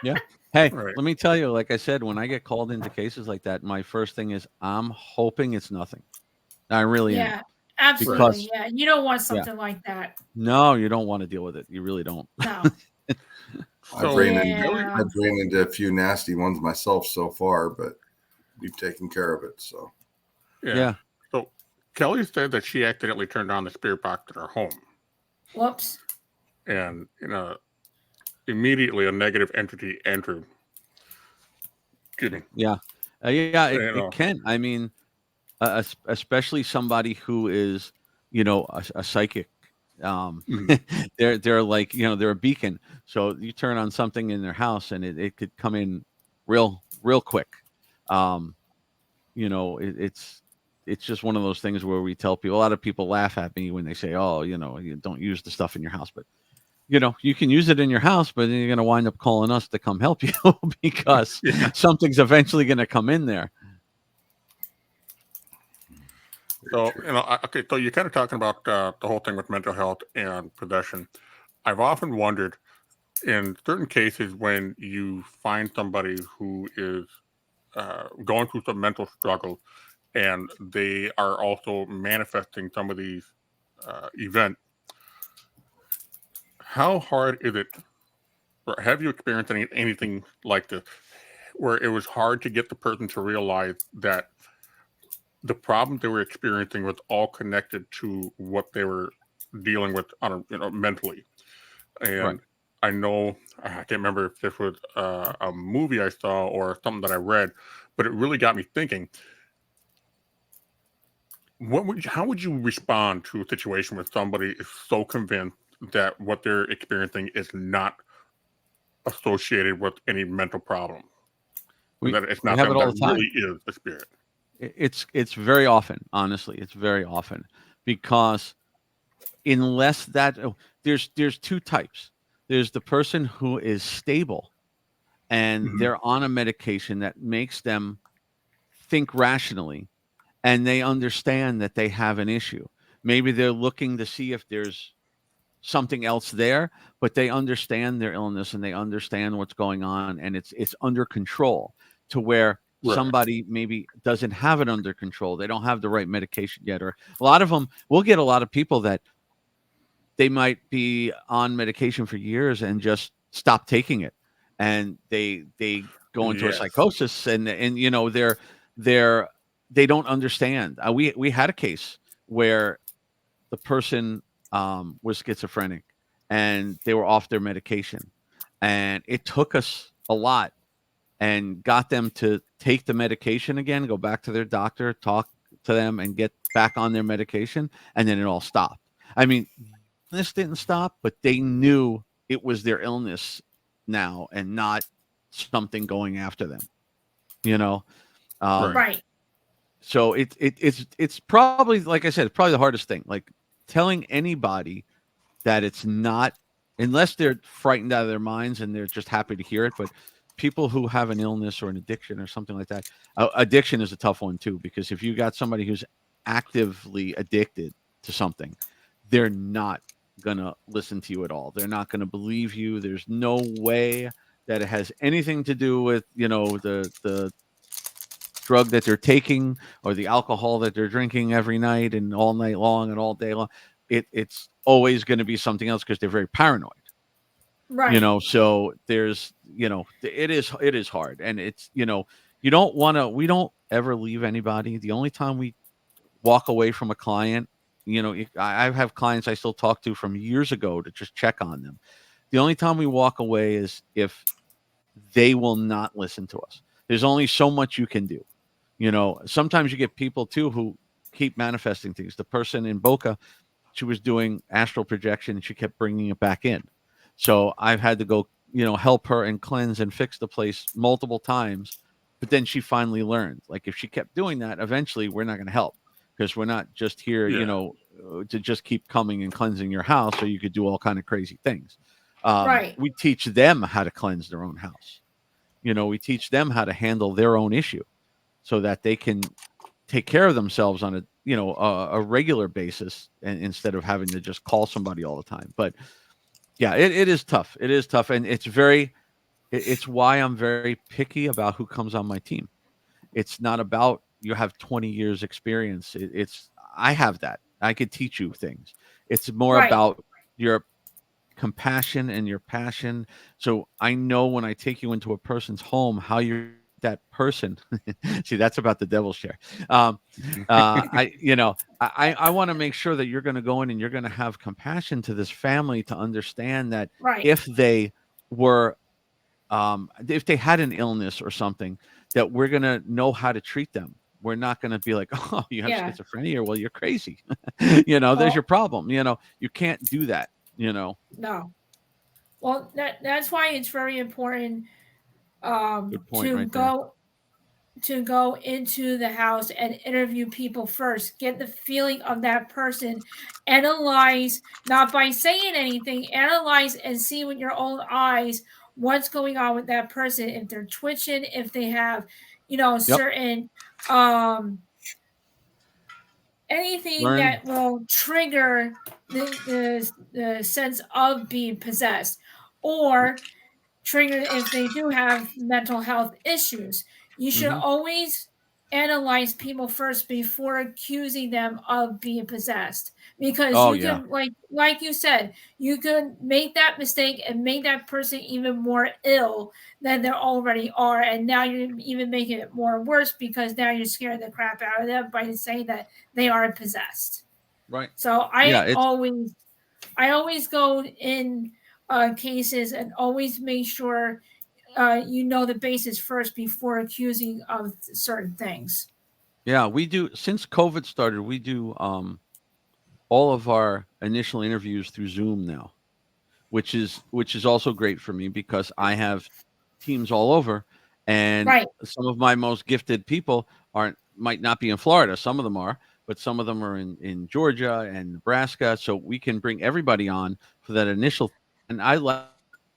Yeah. Hey, Right. let me tell you, like I said, when I get called into cases like that, my first thing is I'm hoping it's nothing. I really am. Yeah, absolutely. Because, Yeah, you don't want yeah, something like that. no, you don't want to deal with it. You really don't. No. I've So Yeah. ran into a few nasty ones myself so far, but we've taken care of it. So yeah. Yeah. So Kelly said that she accidentally turned on the spirit box at her home, Whoops. and immediately a negative entity entered. Excuse me. Yeah. Yeah, You it know, can. I mean, especially somebody who is, a psychic. Mhm. They're like, they're a beacon. So you turn on something in their house and it could come in real quick. Um, it's just one of those things where we tell people. A lot of people laugh at me when they say, "Oh, you don't use the stuff in your house," but you can use it in your house, but then you're going to wind up calling us to come help you because Yeah. something's eventually going to come in there. So okay. So you're kind of talking about the whole thing with mental health and possession. I've often wondered, in certain cases, when you find somebody who is going through some mental struggle, and they are also manifesting some of these events, how hard is it, or have you experienced anything like this, where it was hard to get the person to realize that the problem they were experiencing was all connected to what they were dealing with mentally? Right. And I know, I can't remember if this was a movie I saw or something that I read, but it really got me thinking. How would you respond to a situation where somebody is so convinced that what they're experiencing is not associated with any mental problem, and We that it's we not have them, it all that the time. really is the spirit? It's very often, honestly, it's very often because unless that there's two types. There's the person who is stable and Mhm. they're on a medication that makes them think rationally and they understand that they have an issue. Maybe they're looking to see if there's something else there, but they understand their illness and they understand what's going on and it's under control to where Right. somebody maybe doesn't have it under control. They don't have the right medication yet. Or a lot of them, we'll get a lot of people that they might be on medication for years and just stop taking it. And they go into a Yes. psychosis and they're they don't understand. We had a case where the person was schizophrenic and they were off their medication. And it took us a lot and got them to take the medication again, go back to their doctor, talk to them, and get back on their medication. And then it all stopped. I mean, this didn't stop, but they knew it was their illness now and not something going after them, you know? Right. Um, Right. so it's probably, like I said, it's probably the hardest thing. Like telling anybody that it's not, unless they're frightened out of their minds and they're just happy to hear it. But people who have an illness or an addiction or something like that, addiction is a tough one too, because if you got somebody who's actively addicted to something, they're not gonna listen to you at all. They're not gonna believe you. There's no way that it has anything to do with the drug that they're taking or the alcohol that they're drinking every night and all night long and all day long. It's always going to be something else because they're very paranoid. Right. So there's, it is hard, and it's, you don't want to, we don't ever leave anybody. The only time we walk away from a client, I have clients I still talk to from years ago to just check on them. The only time we walk away is if they will not listen to us. There's only so much you can do. Sometimes you get people too who keep manifesting things. The person in Boca, she was doing astral projection and she kept bringing it back in. So I've had to go, help her and cleanse and fix the place multiple times. But then she finally learned, like, if she kept doing that, eventually we're not going to help, because we're not just here, Yeah. to just keep coming and cleansing your house so you could do all kind of crazy things. Right. We teach them how to cleanse their own house. We teach them how to handle their own issue so that they can take care of themselves on a regular basis, and instead of having to just call somebody all the time. But yeah, it is tough. It is tough, and it's why I'm very picky about who comes on my team. It's not about you have 20 years experience. It's I have that. I could teach you things. It's more Right. about your compassion and your passion. So I know when I take you into a person's home, how you're that person. See, that's about the devil's share. I want to make sure that you're going to go in and you're going to have compassion to this family, to understand that Right. if they were, if they had an illness or something, that we're going to know how to treat them. We're not going to be like, oh, you have Yeah. schizophrenia. Well, you're crazy. There's your Well, problem. You can't do that. no. Well, that's why it's very important Good point to right there. go into the house and interview people first. Get the feeling of that person. Analyze, not by saying anything, analyze and see with your own eyes what's going on with that person. If they're twitching, if they have, Yep. certain anything Learn. that will trigger the sense of being possessed, or trigger if they do have mental health issues. You should Hmm. always analyze people first before accusing them of being possessed, because Oh you yeah. can, like you said, you could make that mistake and make that person even more ill than they already are, and now you're even making it more worse because now you're scaring the crap out of them by saying that they are possessed. Right. So Yeah. I always go in cases and always make sure you know the basis first before accusing of certain things. Yeah. We do, since COVID started. We do all of our initial interviews through Zoom now, which is also great for me because I have teams all over, and Right. some of my most gifted people aren't might not be in Florida. Some of them are, but some of them are in Georgia and Nebraska. So we can bring everybody on for that initial. And I like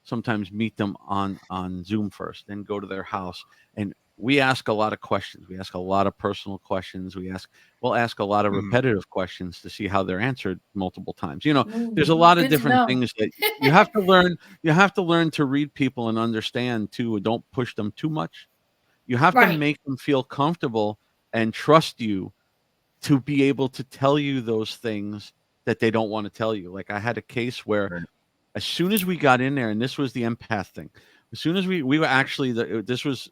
sometimes meet them on Zoom first, then go to their house, and we ask a lot of questions. We ask a lot of personal questions. We'll ask a lot of Mhm. repetitive questions to see how they're answered multiple times. There's a Ooh, lot of good to different know. things that you have to learn. You have to learn to read people and understand too. Don't push them too much. You have to Right. make them feel comfortable and trust you to be able to tell you those things that they don't want to tell you. Like I had a case where Right. as soon as we got in there, and this was the empath thing. As soon as we were actually this was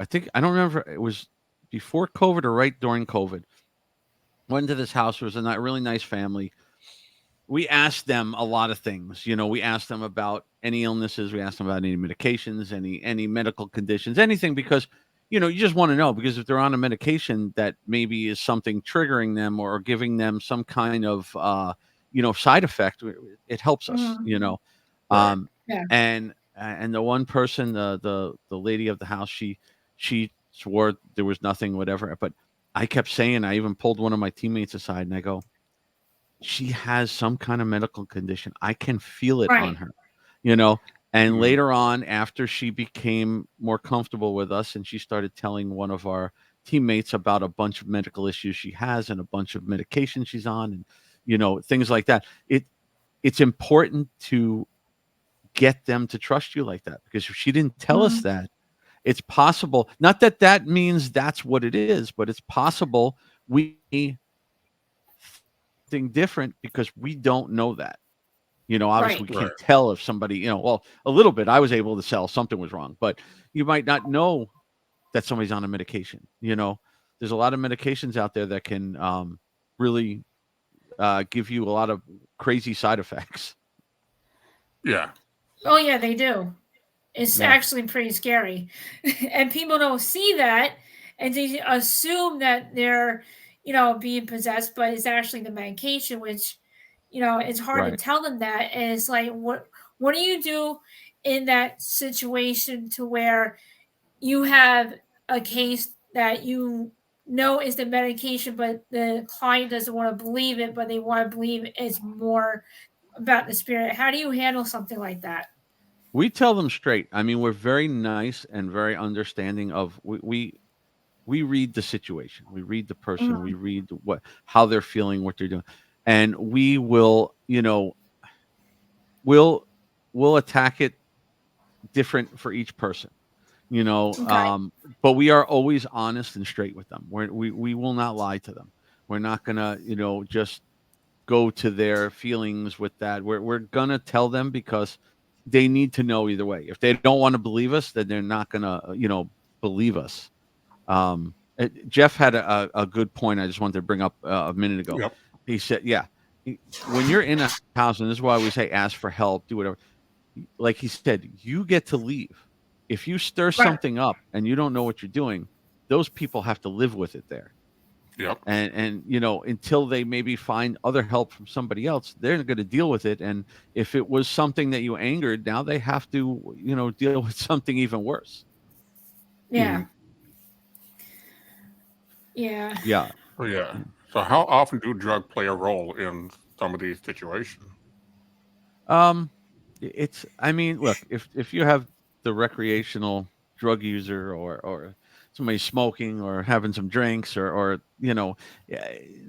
I think I don't remember, it was before COVID or right during COVID. Went to this house. It was a really nice family. We asked them a lot of things. We asked them about any illnesses. We asked them about any medications, any medical conditions, anything, because you just want to know, because if they're on a medication that maybe is something triggering them or giving them some kind of side effect, it helps us. Mhm. Right. Um, Yeah. and the one person, the lady of the house, she swore there was nothing, whatever. But I kept saying, I even pulled one of my teammates aside and I go, she has some kind of medical condition. I can feel it on Right. her, you know. And Mhm. later on, after she became more comfortable with us and she started telling one of our teammates about a bunch of medical issues she has and a bunch of medication she's on, and things like that. It's important to get them to trust you like that, because if she didn't tell us Mhm. that, it's possible, not that that means that's what it is, but it's possible we think different because we don't know that. Obviously Right. we can't tell if somebody, well, a little bit. I was able to tell something was wrong, but you might not know that somebody's on a medication. There's a lot of medications out there that can really give you a lot of crazy side effects. Yeah. Oh yeah, they do. It's Yeah. actually pretty scary. And people don't see that and they assume that they're, being possessed, but it's actually the medication, which, it's hard to Right. tell them that. And it's like, what do you do in that situation to where you have a case that you know is the medication, but the client doesn't want to believe it, but they want to believe it's more about the spirit? How do you handle something like that? We tell them straight. I mean, we're very nice and very understanding of we read the situation. We read the person. We Mhm. read how they're feeling, what they're doing. And we will, we'll attack it different for each person. Okay. But we are always honest and straight with them. We will not lie to them. We're not gonna, just go to their feelings with that. We're gonna tell them because they need to know either way. If they don't want to believe us, then they're not gonna, believe us. Jeff had a good point. I just wanted to bring up a minute ago. Yep. He said, "Yeah, when you're in a house, and this is why we say ask for help, do whatever." Like he said, you get to leave. If you stir Right. something up and you don't know what you're doing, those people have to live with it there. Yep. And until they maybe find other help from somebody else, they're going to deal with it. And if it was something that you angered, now they have to deal with something even worse. Yeah. Mhm. Yeah. Yeah. Oh, yeah. So how often do drugs play a role in some of these situations? I mean, look, if you have the recreational drug user or somebody smoking or having some drinks or yeah,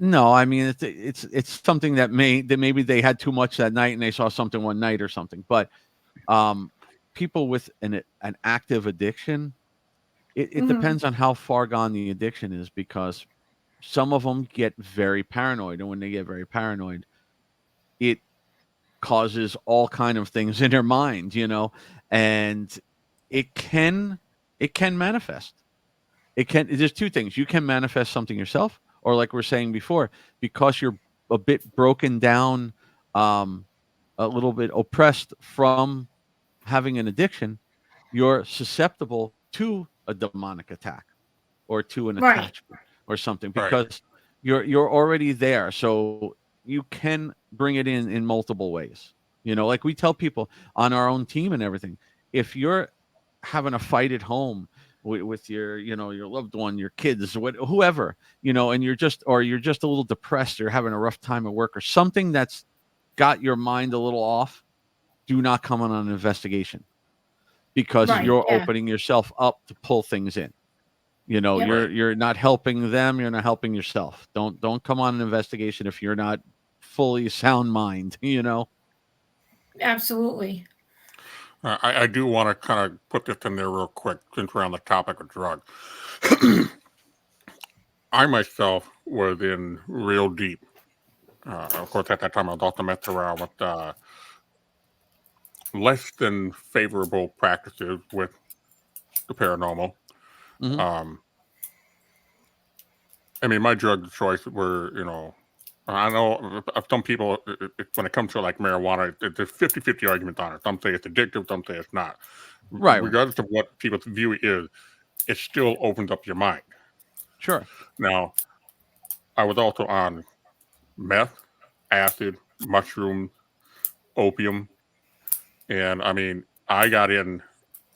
no, I mean it's something that maybe they had too much that night and they saw something one night or something. But um, people with an active addiction, it Mhm. depends on how far gone the addiction is, because some of them get very paranoid, and when they get very paranoid, it causes all kind of things in their mind, and it can manifest. There's two things. You can manifest something yourself, or like we're saying before, because you're a bit broken down, um, a little bit oppressed from having an addiction, you're susceptible to a demonic attack or to an Right. attachment or something, Right. because you're already there. So you can bring it in multiple ways. Like we tell people on our own team and everything, if you're having a fight at home with your your loved one, your kids, whoever, and you're just a little depressed or having a rough time at work or something that's got your mind a little off, do not come on an investigation, because Right. you're Yeah. opening yourself up to pull things in. Yep. Right. You're not helping them, you're not helping yourself. Don't come on an investigation if you're not fully sound mind. Absolutely. I do want to kind of put this in there real quick since we're on the topic of drugs. I myself was in real deep. Of course, at that time, I was also messing around with less than favorable practices with the paranormal. Mhm. Um, I mean, my drug choice were, I know some people, when it comes to like marijuana, there's 50-50 argument on it. Some say it's addictive, some say it's not. Right. Regardless of what people's view is, it still opens up your mind. Sure. Now, I was also on meth, acid, mushrooms, opium, and I mean, I got in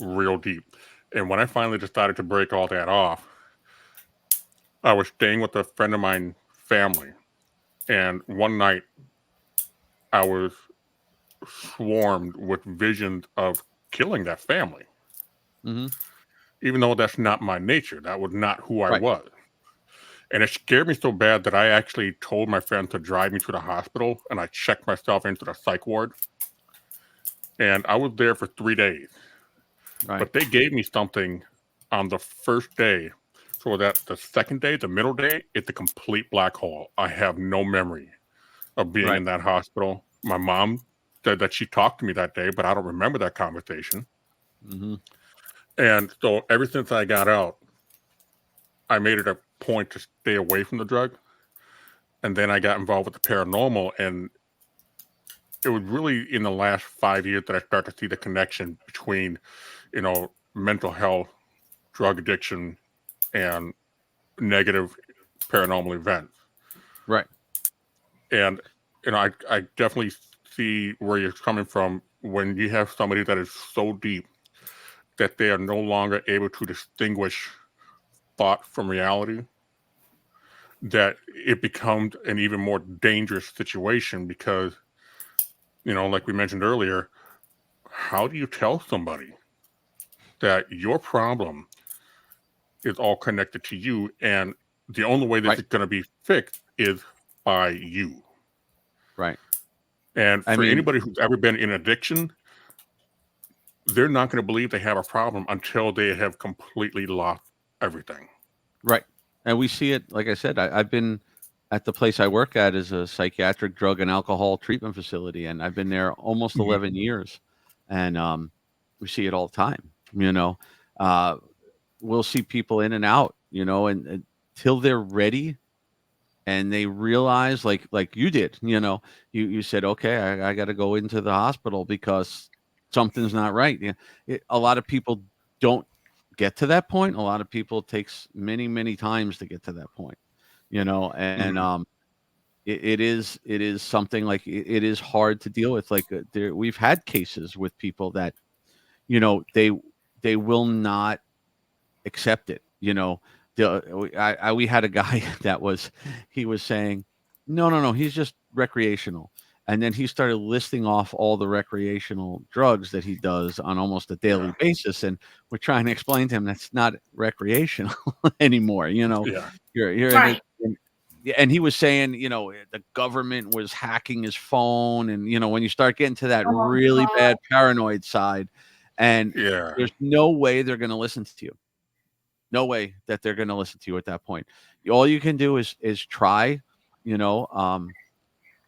real deep. And when I finally decided to break all that off, I was staying with a friend of mine family, and one night I was swarmed with visions of killing that family, Mhm. even though that's not my nature. That was not who I Right. was. And it scared me so bad that I actually told my friend to drive me to the hospital, and I checked myself into the psych ward. And I was there for 3 days. Right. But they gave me something on the first day, so that the second day, the middle day, it's a complete black hole. I have no memory of being Right. in that hospital. My mom that she talked to me that day, but I don't remember that conversation. Mm-hmm. And so ever since I got out, I made it a point to stay away from the drug. And then I got involved with the paranormal, and it was really in the last 5 years that I started to see the connection between, mental health, drug addiction, and negative paranormal events. Right. And I definitely see where you're coming from when you have somebody that is so deep that they are no longer able to distinguish thought from reality, that it becomes an even more dangerous situation because, like we mentioned earlier, how do you tell somebody that your problem is all connected to you and the only way that Right. it's going to be fixed is by you? Right. And I for mean, anybody who's ever been in addiction, they're not going to believe they have a problem until they have completely lost everything. right. And we see it, like I said, I've been at the place I work at is a psychiatric drug and alcohol treatment facility, and I've been there almost 11 years. And we see it all the time, Uh, we'll see people in and out, and until they're ready and they realize, like you did, you said, okay, I got to go into the hospital because something's not right. A lot of people don't get to that point. A lot of people, it takes many times to get to that point, and Mhm. it is something like it is hard to deal with. Like we've had cases with people that they will not accept it. We had a guy that he was saying, no, he's just recreational. And then he started listing off all the recreational drugs that he does on almost a daily Yeah. basis. And we're trying to explain to him that's not recreational anymore. Yeah. You're in it. Right. And he was saying, the government was hacking his phone. And, when you start getting to that Oh, really God. bad paranoid side, and Yeah. there's no way they're going to listen to you. No way that they're going to listen to you at that point. All you can do is try.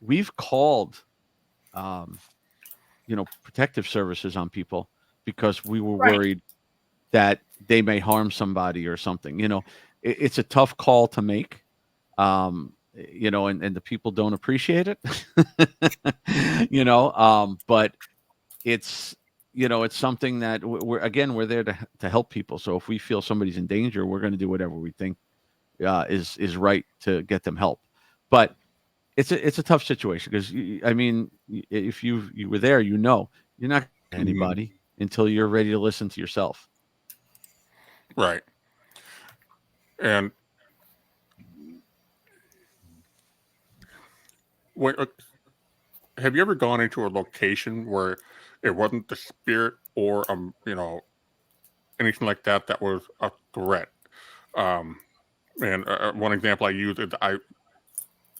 We've called, um, protective services on people because we were Right. worried that they may harm somebody or something. It's a tough call to make. And the people don't appreciate it. But it's something that we're there to help people. So if we feel somebody's in danger, we're going to do whatever we think is right to get them help. But it's a tough situation because if you were there, you're not Mhm. anybody until you're ready to listen to yourself. Right. And when, have you ever gone into a location where it wasn't the spirit or anything like that was a threat? Um, and one example I use is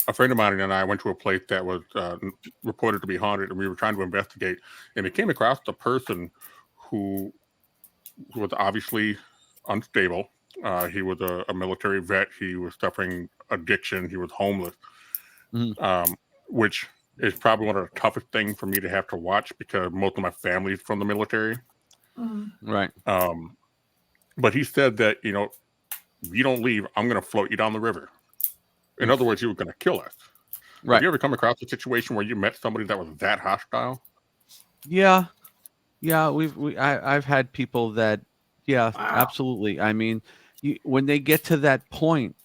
a friend of mine and I went to a place that was reported to be haunted, and we were trying to investigate, and we came across the person who was obviously unstable. He was a military vet. He was suffering addiction. He was homeless, Mhm. which is probably one of the toughest things for me to have to watch because most of my family is from the military. Mm. Right. But he said that, if you don't leave, I'm going to float you down the river. In other words, he was going to kill us. Have Right. you ever come across a situation where you met somebody that was that hostile? Yeah. Yeah. I've had people that, yeah, Wow. absolutely. When they get to that point,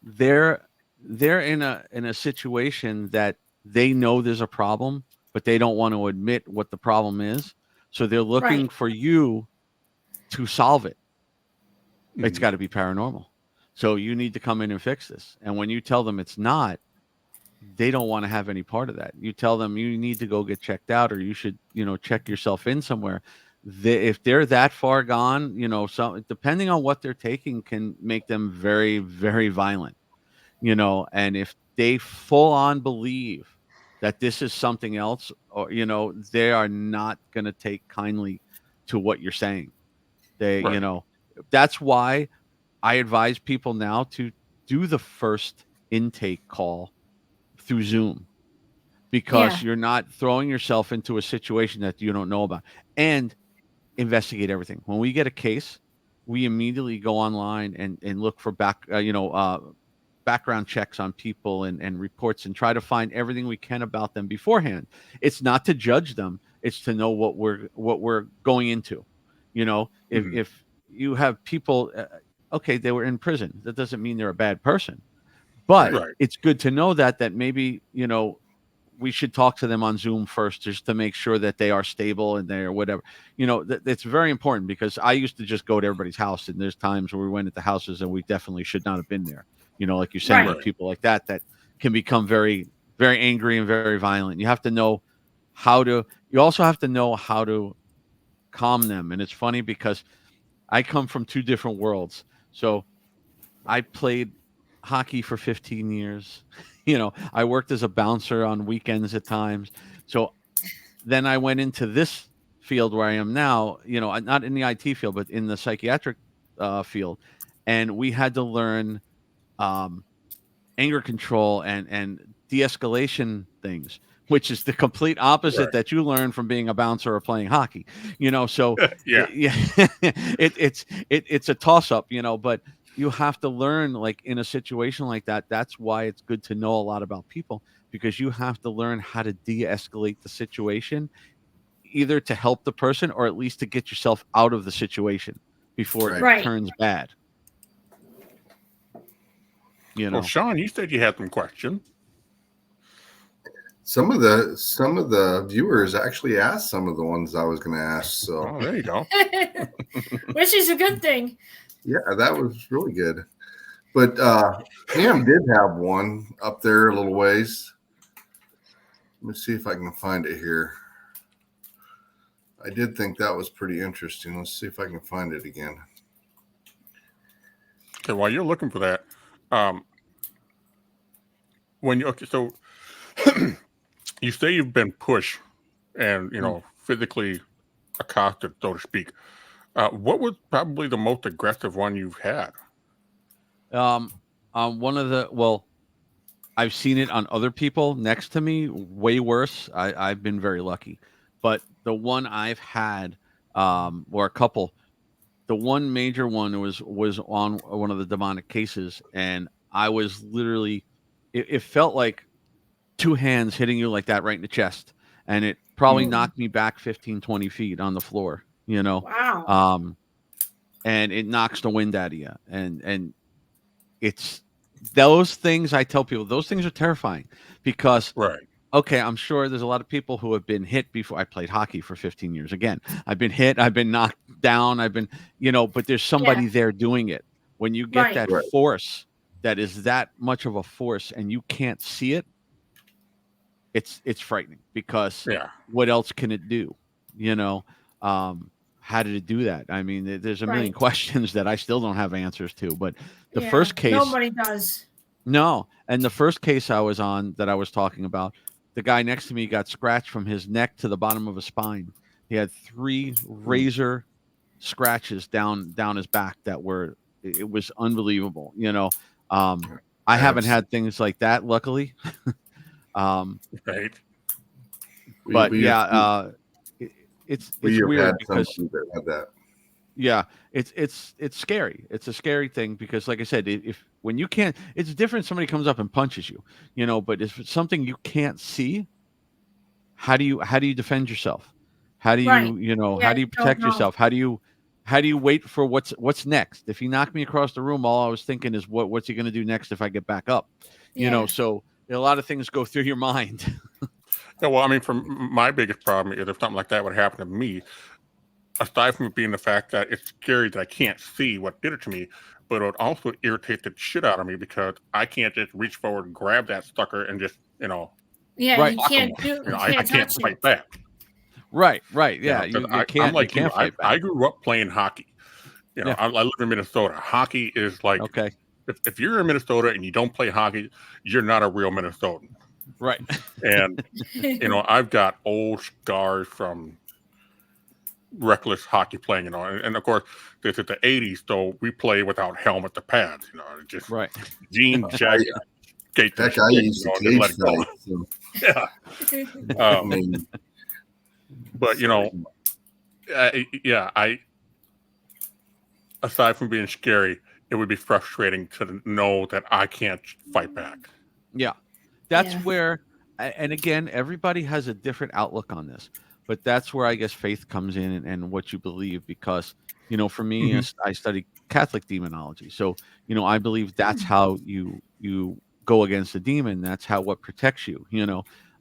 they're in a situation that they know there's a problem, but they don't want to admit what the problem is. So they're looking Right. for you to solve it. It's Mhm. got to be paranormal. So you need to come in and fix this. And when you tell them it's not, they don't want to have any part of that. You tell them you need to go get checked out, or you should, check yourself in somewhere. If they're that far gone, depending on what they're taking can make them very, very violent, and if they full on believe that this is something else, or, they are not going to take kindly to what you're saying. They, Right. that's why I advise people now to do the first intake call through Zoom, because you're not throwing yourself into a situation that you don't know about. And investigate everything. When we get a case, we immediately go online and look for background checks on people and reports and try to find everything we can about them beforehand. It's not to judge them, it's to know what we're going into. If you have people, okay, they were in prison, that doesn't mean they're a bad person, but Right. it's good to know that maybe we should talk to them on Zoom first, just to make sure that they are stable and they're whatever. It's very important, because I used to just go to everybody's house, and there's times where we went into houses and we definitely should not have been there. Like you're saying, Right. with people like that can become very, very angry and very violent. You have to know you also have to know how to calm them. And it's funny because I come from two different worlds. So I played hockey for 15 years. I worked as a bouncer on weekends at times. So then I went into this field where I am now, not in the IT field, but in the psychiatric field. And we had to learn anger control and de-escalation things, which is the complete opposite that you learn from being a bouncer or playing hockey. So Yeah. it's a toss-up, but you have to learn, like in a situation like that. That's why it's good to know a lot about people, because you have to learn how to de-escalate the situation, either to help the person or at least to get yourself out of the situation before it Right. turns bad. Well, Sean, you said you had some questions. Some of the viewers actually asked some of the ones I was going to ask. So there you go. Which is a good thing. Yeah, that was really good. But Pam did have one up there a little ways. Let me see if I can find it here. I did think that was pretty interesting. Let's see if I can find it again. Okay, while you're looking for that, so you say you've been pushed and physically accosted, so to speak. What was probably the most aggressive one you've had? I've seen it on other people next to me, way worse. I've been very lucky, but the one I've had, or a couple, the one major one was on one of the demonic cases, and I was literally, it felt like two hands hitting you like that right in the chest, and it probably knocked me back 15, 20 feet on the floor. Wow. And it knocks the wind out of you, and it's those things. I tell people those things are terrifying, because okay, I'm sure there's a lot of people who have been hit before. I played hockey for 15 years. Again, I've been hit, I've been knocked down, I've been, but there's somebody there doing it. When you get that force, that is that much of a force, and you can't see it, it's frightening, because what else can it do? How did it do that? I mean, there's a million questions that I still don't have answers to. But the first case, nobody does. No, and the first case I was on that I was talking about, the guy next to me got scratched from his neck to the bottom of his spine. He had 3 razor scratches down his back it was unbelievable. I haven't had things like that, luckily. Right. But it's weird because that had that. Yeah, it's scary. It's a scary thing, because, like I said, when you can't, it's different. Somebody comes up and punches you, but if it's something you can't see, how do you defend yourself? How do you, how do you protect yourself? How do you wait for what's next? If he knocked me across the room, all I was thinking is what's he going to do next if I get back up? So a lot of things go through your mind. Yeah, well, I mean, my biggest problem is if something like that would happen to me, aside from it being the fact that it's scary that I can't see what did it to me, but it would also irritate the shit out of me, because I can't just reach forward and grab that sucker and just, Yeah, you can't do. I can't fight back. Right. Yeah, you can't. I'm like you can't fight back. I grew up playing hockey. I live in Minnesota. Hockey is like, okay. If you're in Minnesota and you don't play hockey, you're not a real Minnesotan. Right. And I've got old scars from reckless hockey playing, and of course this is the 80s, so we play without helmet to pads, just jeans, jacket. gate Heck, this I stick, used to and let cage it go. fight. So, Yeah. I mean, But I aside from being scary, it would be frustrating to know that I can't fight back. Yeah. That's Yeah. where, and again, everybody has a different outlook on this, but that's where I guess faith comes in and what you believe. Because, for me, Mhm. I study Catholic demonology. So, I believe that's how you go against the demon. That's how what protects you.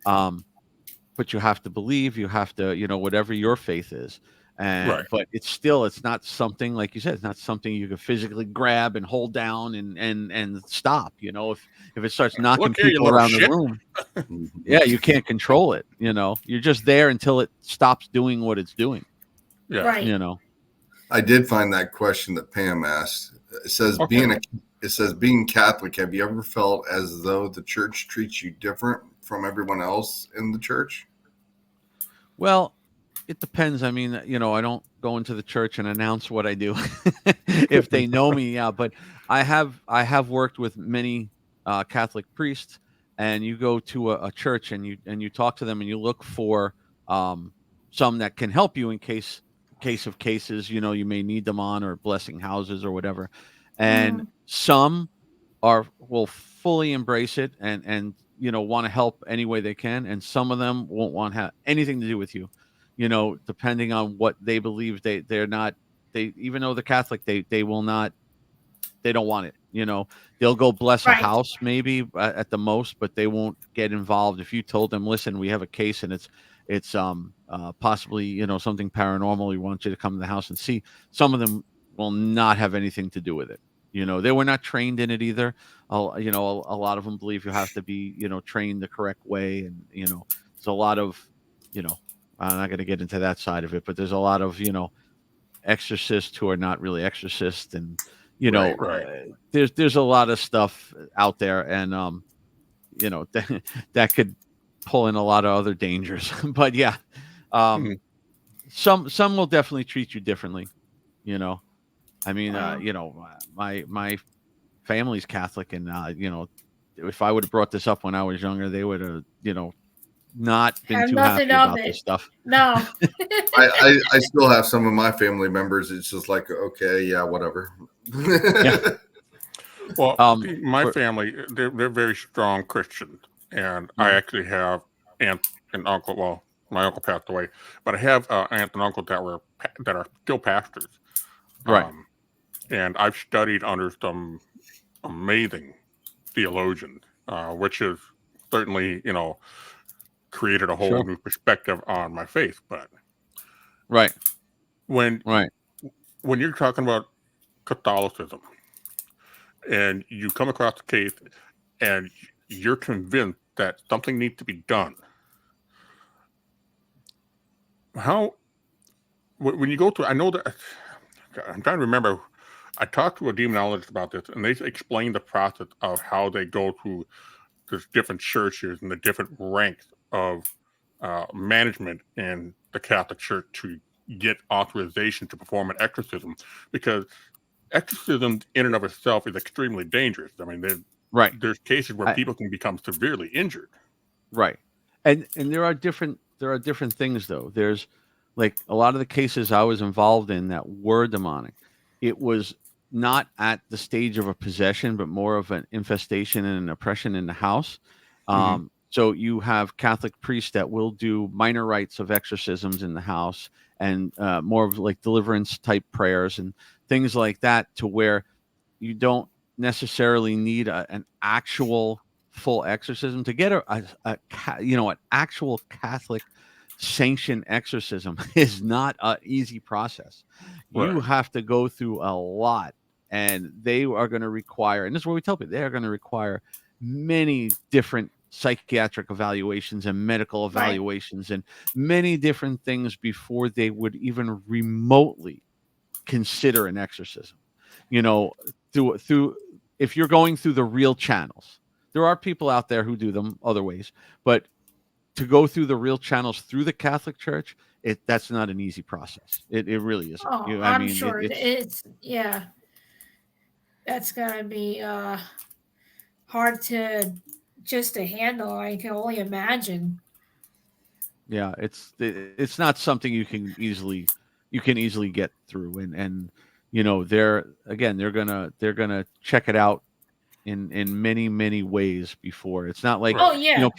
Um, but you have to believe, you have to, whatever your faith is. Right. But it's not something, like you said, it's not something you can physically grab and hold down and stop. If it starts knocking Look here, you people little around the shit. room, Mhm. yeah, you can't control it. You're just there until it stops doing what it's doing. Yeah. Right. I did find that question that Pam asked. It says Okay. being Catholic, have you ever felt as though the church treats you different from everyone else in the church? Well, it depends. I mean, I don't go into the church and announce what I do. If they know me, yeah. But I have worked with many Catholic priests, and you go to a church and you talk to them and you look for some that can help you in case of cases. You may need them on or blessing houses or whatever, and Mm. some will fully embrace it and want to help any way they can, and some of them won't want to have anything to do with you, depending on what they believe. They're not, they, even though they're Catholic, they will not, they don't want it. They'll go bless a Right. house maybe at the most, but they won't get involved. If you told them, listen, we have a case and it's possibly something paranormal, we want you to come to the house and see, some of them will not have anything to do with it. They were not trained in it either. A lot of them believe you have to be trained the correct way, and there's a lot of, I'm not going to get into that side of it, but there's a lot of exorcists who are not really exorcists, and Right. there's a lot of stuff out there, and that could pull in a lot of other dangers. But yeah, um Mhm. some will definitely treat you differently. you know I mean, Wow. my family's Catholic, and if I would have brought this up when I was younger, they would have not been Have too nothing happy of about this it. stuff. No. I still have some of my family members. It's just like, okay, yeah, whatever. Yeah. Well, um my for, family, they're very strong Christians, and I Mhm. actually have aunt and uncle. Well, my uncle passed away, but I have aunt and uncle that are still pastors. Right. Um, and I've studied under some amazing theologians, which has certainly created a whole Sure. new perspective on my faith. But Right. when Right. when you're talking about Catholicism and you come across a case and you're convinced that something needs to be done, how when you go through, I know that I'm trying to remember. I talked to a demonologist about this, and they explained the process of how they go through the different churches and the different ranks of management in the Catholic Church to get authorization to perform an exorcism, because exorcism in and of itself is extremely dangerous. I mean, Right. there's cases where I, people can become severely injured. right. And there are different things though. There's, like, a lot of the cases I was involved in that were demonic. It was not at the stage of a possession, but more of an infestation and an oppression in the house. Hmm. So you have Catholic priests that will do minor rites of exorcisms in the house, and more of like deliverance type prayers and things like that, to where you don't necessarily need an actual full exorcism to get an actual Catholic sanctioned exorcism. Is not an easy process. You Right. have to go through a lot, and they are going to require, and this is what we tell people, they are going to require many different psychiatric evaluations and medical Right. evaluations and many different things before they would even remotely consider an exorcism. You know, through if you're going through the real channels. There are people out there who do them other ways, but to go through the real channels through the Catholic Church, that's not an easy process. It really isn't. Oh, I I'm mean, sure it's it's, yeah. That's gonna be hard to handle. I can only imagine. Yeah, it's not something you can easily get through, and they're gonna check it out in many ways before. It's not like, Oh Right. yeah,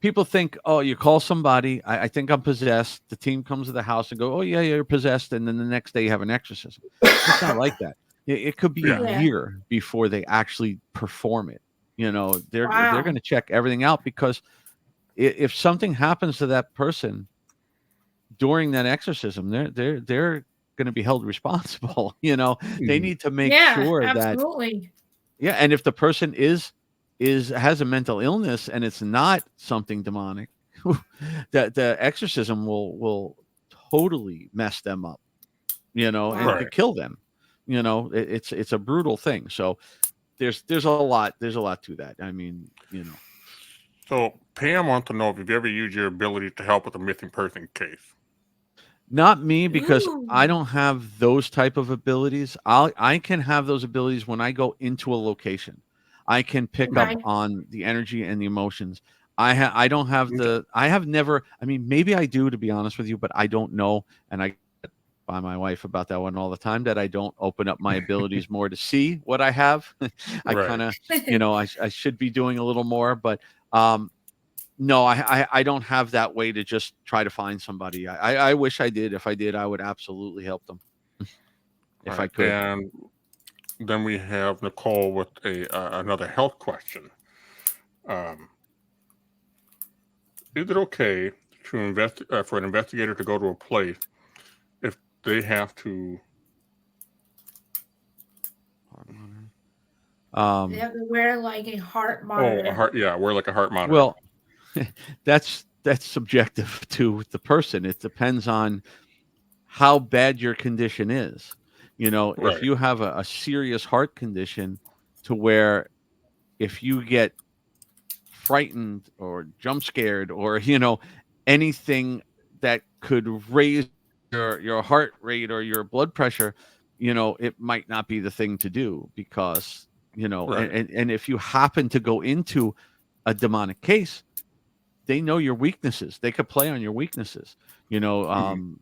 people think, oh, you call somebody, I think I'm possessed. The team comes to the house and go, oh yeah, you're possessed, and then the next day you have an exorcism. It's not like that. It could be a Yeah. Yeah. year before they actually perform it. They're Wow. going to check everything out, because if something happens to that person during that exorcism, they're going to be held responsible. They Mhm. need to make Yeah, sure that, absolutely. yeah, and if the person has a mental illness and it's not something demonic, that the exorcism will totally mess them up, and Wow. could Right. kill them. It's a brutal thing. So there's a lot to that. I mean, So Pam wants to know if you've ever used your ability to help with a missing person case. not me, because I Ooh. don't have those type of abilities. I can have those abilities when I go into a location. I can pick up Okay. on the energy and the emotions. I don't have I have never, I mean, maybe I do, to be honest with you, but I don't know. And I get by my wife about that one all the time, that I don't open up my abilities more to see what I have. I Right. kind of, I should be doing a little more, but um no, I don't have that way to just try to find somebody. I wish I did. If I did, I would absolutely help them if I Right. could. And then we have Nicole with another health question. Um, is it okay to for an investigator to go to a place if they have to? They Um, have to wear like a heart Oh, a monitor. heart. Yeah, wear like a heart monitor. well, that's subjective to the person. It depends on how bad your condition is. If Right. you have a serious heart condition, to where if you get frightened or jump scared, or anything that could raise your heart rate or your blood pressure, it might not be the thing to do, because Right. and if you happen to go into a demonic case, they know your weaknesses. They could play on your weaknesses. Mhm.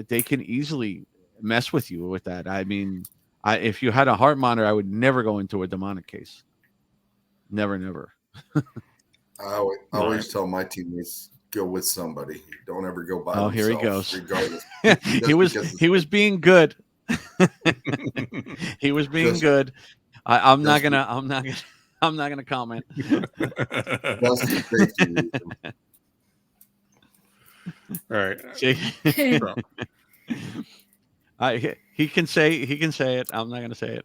They can easily mess with you with that. I mean, if you had a heart monitor, I would never go into a demonic case. Never. I Right. always tell my teammates, go with somebody. Don't ever go by Oh, here he themselves, goes. regardless. he Just was because he it's was being good. He was being just good. I'm not just gonna. I'm not gonna comment. just for safety reasons. Right. See, So, he can say it. I'm not gonna say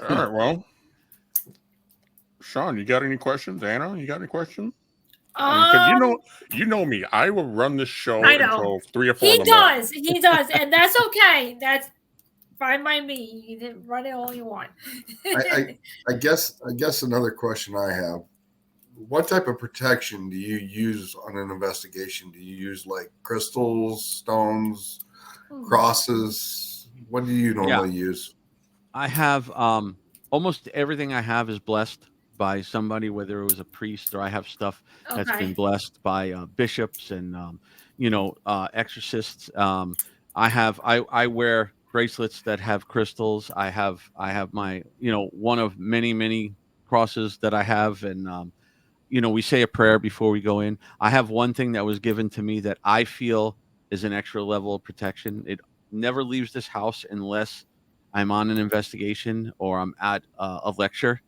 all right. it. Well, Sean, you got any questions? Anna, you got any questions? I mean, because um, you know me, I will run this show I know. until 3 or 4 in He the morning. does. He does. And that's okay. That's fine by me. You can run it all you want. I guess another question I have: what type of protection do you use on an investigation? Do you use like crystals, stones, crosses? What do you Yeah, normally use? I have almost everything I have is blessed by somebody, whether it was a priest, or I have stuff that's been Okay. blessed by bishops and exorcists. I wear bracelets that have crystals. I have my one of many crosses that I have, and we say a prayer before we go in. I have one thing that was given to me that I feel is an extra level of protection. It never leaves this house unless I'm on an investigation or I'm at a lecture.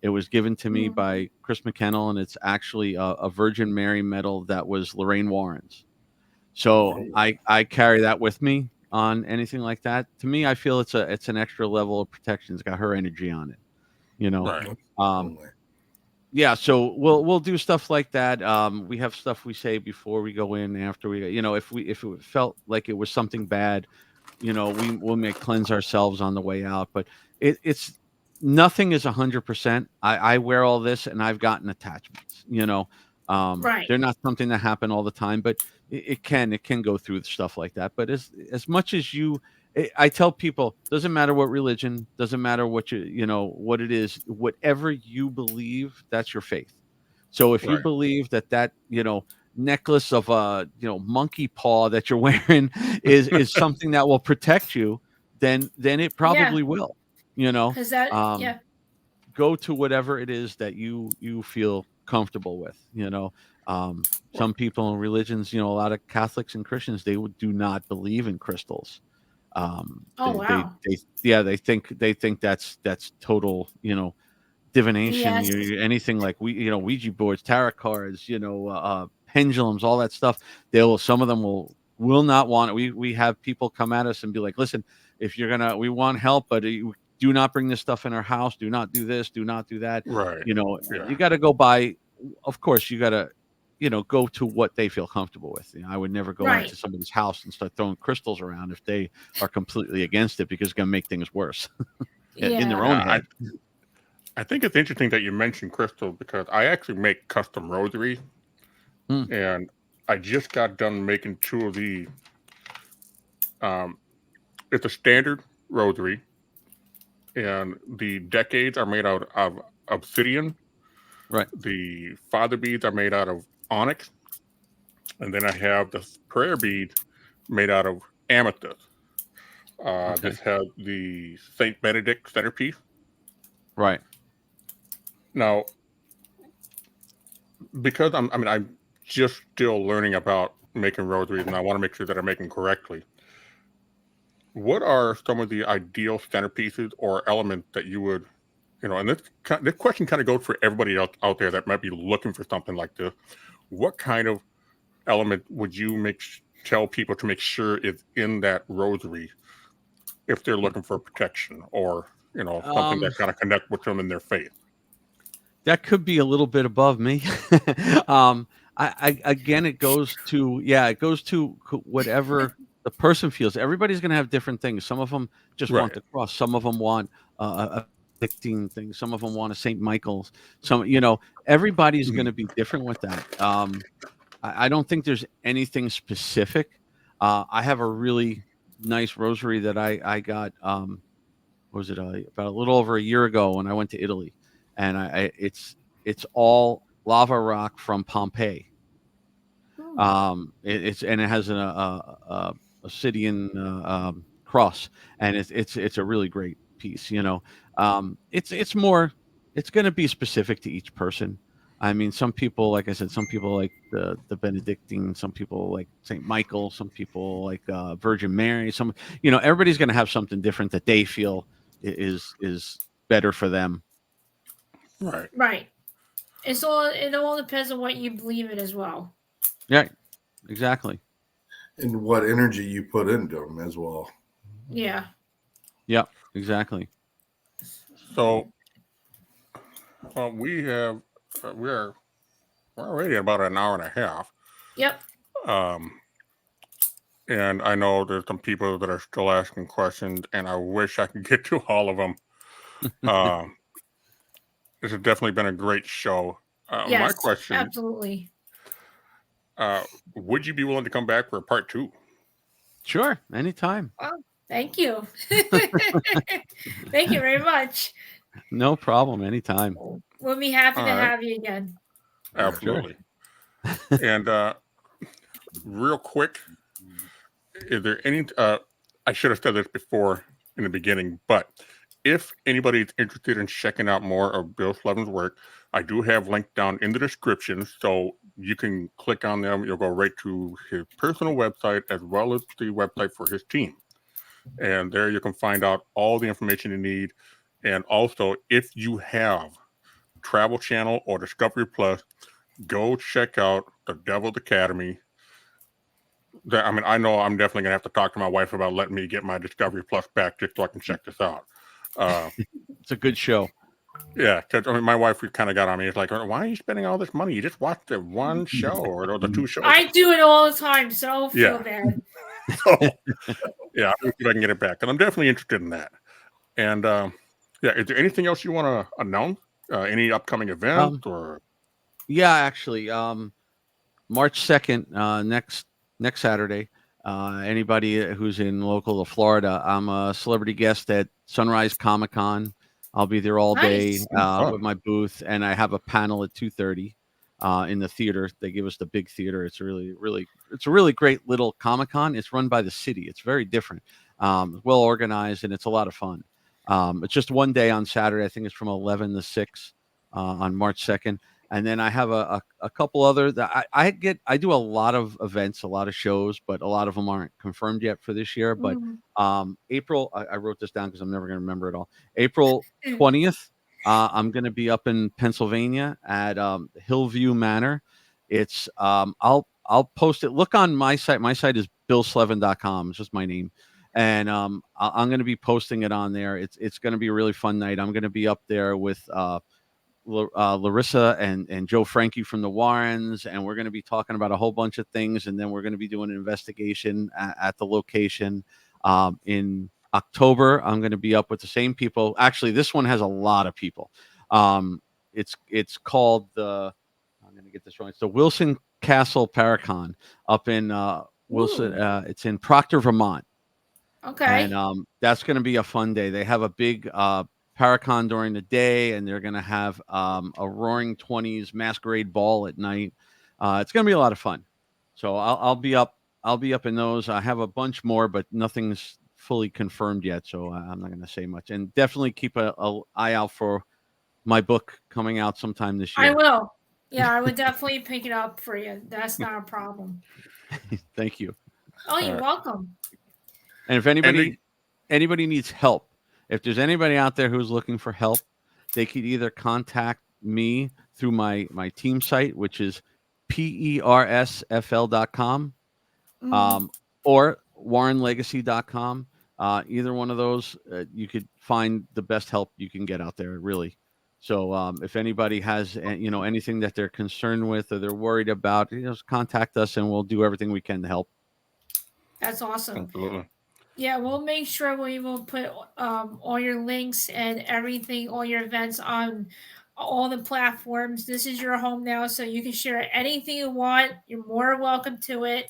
It was given to me Mhm. by Chris McKennell, and it's actually a Virgin Mary medal that was Lorraine Warren's. So Oh, I carry that with me on anything like that. To me, I feel it's an extra level of protection. It's got her energy on it. You know, Right. um, definitely. yeah, so we'll do stuff like that. We have stuff we say before we go in, after we, if it felt like it was something bad, we'll make cleanse ourselves on the way out. But it's nothing is 100%. I wear all this, and I've gotten attachments. Right. They're not something that happen all the time, but it can go through stuff like that. But as much as you I tell people, doesn't matter what religion, doesn't matter what what it is, whatever you believe, that's your faith. So if you Right. believe that necklace of monkey paw that you're wearing is something that will protect you, then it Yeah, probably will. You know, because that, um, yeah, go to whatever it is that you feel comfortable with. Some people in religions, a lot of Catholics and Christians, do not believe in crystals. oh wow, They think that's total, divination, BS. anything like Ouija boards, tarot cards, pendulums, all that stuff. Some of them will not want it. We have people come at us and be like, listen, if you're gonna, we want help, but you do not bring this stuff in our house. Do not do this. Do not do that. Right. You Yeah. got to go by. Of course, you got to, go to what they feel comfortable with. I would never go Right. into somebody's house and start throwing crystals around if they are completely against it, because it's going to make things worse in their Yeah. own Yeah. head. I think it's interesting that you mentioned crystals because I actually make custom rosaries, Hmm. and I just got done making two of these. It's a standard rosary, and the decades are made out of obsidian. Right. The father beads are made out of onyx, and then I have the prayer bead made out of amethyst. Okay. This has the Saint Benedict centerpiece. Right. Now, because I'm just still learning about making rosaries, and I want to make sure that I'm making correctly. What are some of the ideal centerpieces or elements that you would, and this question kind of goes for everybody else out there that might be looking for something like this. What kind of element would you tell people to make sure is in that rosary if they're looking for protection or something that kind of connect with them in their faith? That could be a little bit above me. Again, it goes to whatever the person feels. Everybody's going to have different things. Some of them just want Right. the cross. Some of them want a dictating thing. Some of them want a St. Michael's. Everybody's going to be different with that. I don't think there's anything specific. I have a really nice rosary that I got. What was it? About a little over a year ago when I went to Italy, and it's all lava rock from Pompeii. It has a obsidian cross, and it's a really great piece. It's more, it's going to be specific to each person. I mean, some people, like I said, some people like the Benedictine, some people like Saint Michael, some people like Virgin Mary. Everybody's going to have something different that they feel is better for them. Right. Right. It all depends on what you believe in as well. Yeah, exactly. And what energy you put into them as well. Yeah. Yeah, exactly. So we're already at about an hour and a half. Yep. And I know there's some people that are still asking questions, and I wish I could get to all of them. This has definitely been a great show. Yes, My question, absolutely. would you be willing to come back for a part 2? Sure, anytime. Well, thank you. Thank you very much. No problem, anytime. We'll be happy All to right. have you again. Absolutely. And real quick, is there any, I should have said this before in the beginning, but if anybody's interested in checking out more of Bill Slevin's work, I do have linked down in the description, so you can click on them. You'll go right to his personal website as well as the website for his team. And there you can find out all the information you need. And also, if you have Travel Channel or Discovery Plus, go check out the Devil's Academy. I know I'm definitely going to have to talk to my wife about letting me get my Discovery Plus back just so I can check this out. It's a good show. Yeah, because my wife kind of got on me. It's like, why are you spending all this money? You just watched the one show or the two shows. I do it all the time, so don't feel bad. So, yeah, I'll see if I can get it back. And I'm definitely interested in that. And is there anything else you want to announce? Any upcoming events or? Yeah, actually, March 2nd, next Saturday, Anybody who's in local to Florida, I'm a celebrity guest at Sunrise Comic Con. I'll be there all day Nice. Fun. with my booth, and I have a panel at 2:30 in the theater. They give us the big theater. It's a really great little Comic Con. It's run by the city. It's very different, well organized, and it's a lot of fun. It's just one day on Saturday. I think it's from 11 to 6 on March 2nd. And then I have a couple other that I do a lot of events, a lot of shows, but a lot of them aren't confirmed yet for this year. But April, I wrote this down because I'm never going to remember it all. April 20th, I'm going to be up in Pennsylvania at Hillview Manor. It's I'll post it. Look on my site. My site is billslevin.com. It's just my name. And I'm going to be posting it on there. It's going to be a really fun night. I'm going to be up there with Larissa and Joe Frankie from the Warrens, and we're going to be talking about a whole bunch of things, and then we're going to be doing an investigation at the location. In October, I'm going to be up with the same people. Actually, this one has a lot of people. It's called I'm going to get this wrong. It's the Wilson Castle Paracon up in Wilson. It's in Proctor, Vermont. Okay. And that's going to be a fun day. They have a big Paracon during the day, and they're going to have a Roaring 20s masquerade ball at night. It's going to be a lot of fun. So I'll be up. I'll be up in those. I have a bunch more, but nothing's fully confirmed yet. So I'm not going to say much. And definitely keep a eye out for my book coming out sometime this year. I will. Yeah, I would definitely pick it up for you. That's not a problem. Thank you. Oh, you're welcome. And if anybody needs help, if there's anybody out there who's looking for help, they could either contact me through my team site, which is PERSFL.com, or WarrenLegacy.com. Either one of those, you could find the best help you can get out there, really. So if anybody has anything that they're concerned with or they're worried about, just contact us and we'll do everything we can to help. That's awesome. Absolutely. Yeah, we'll make sure we will put all your links and everything, all your events on all the platforms. This is your home now, so you can share anything you want. You're more welcome to it.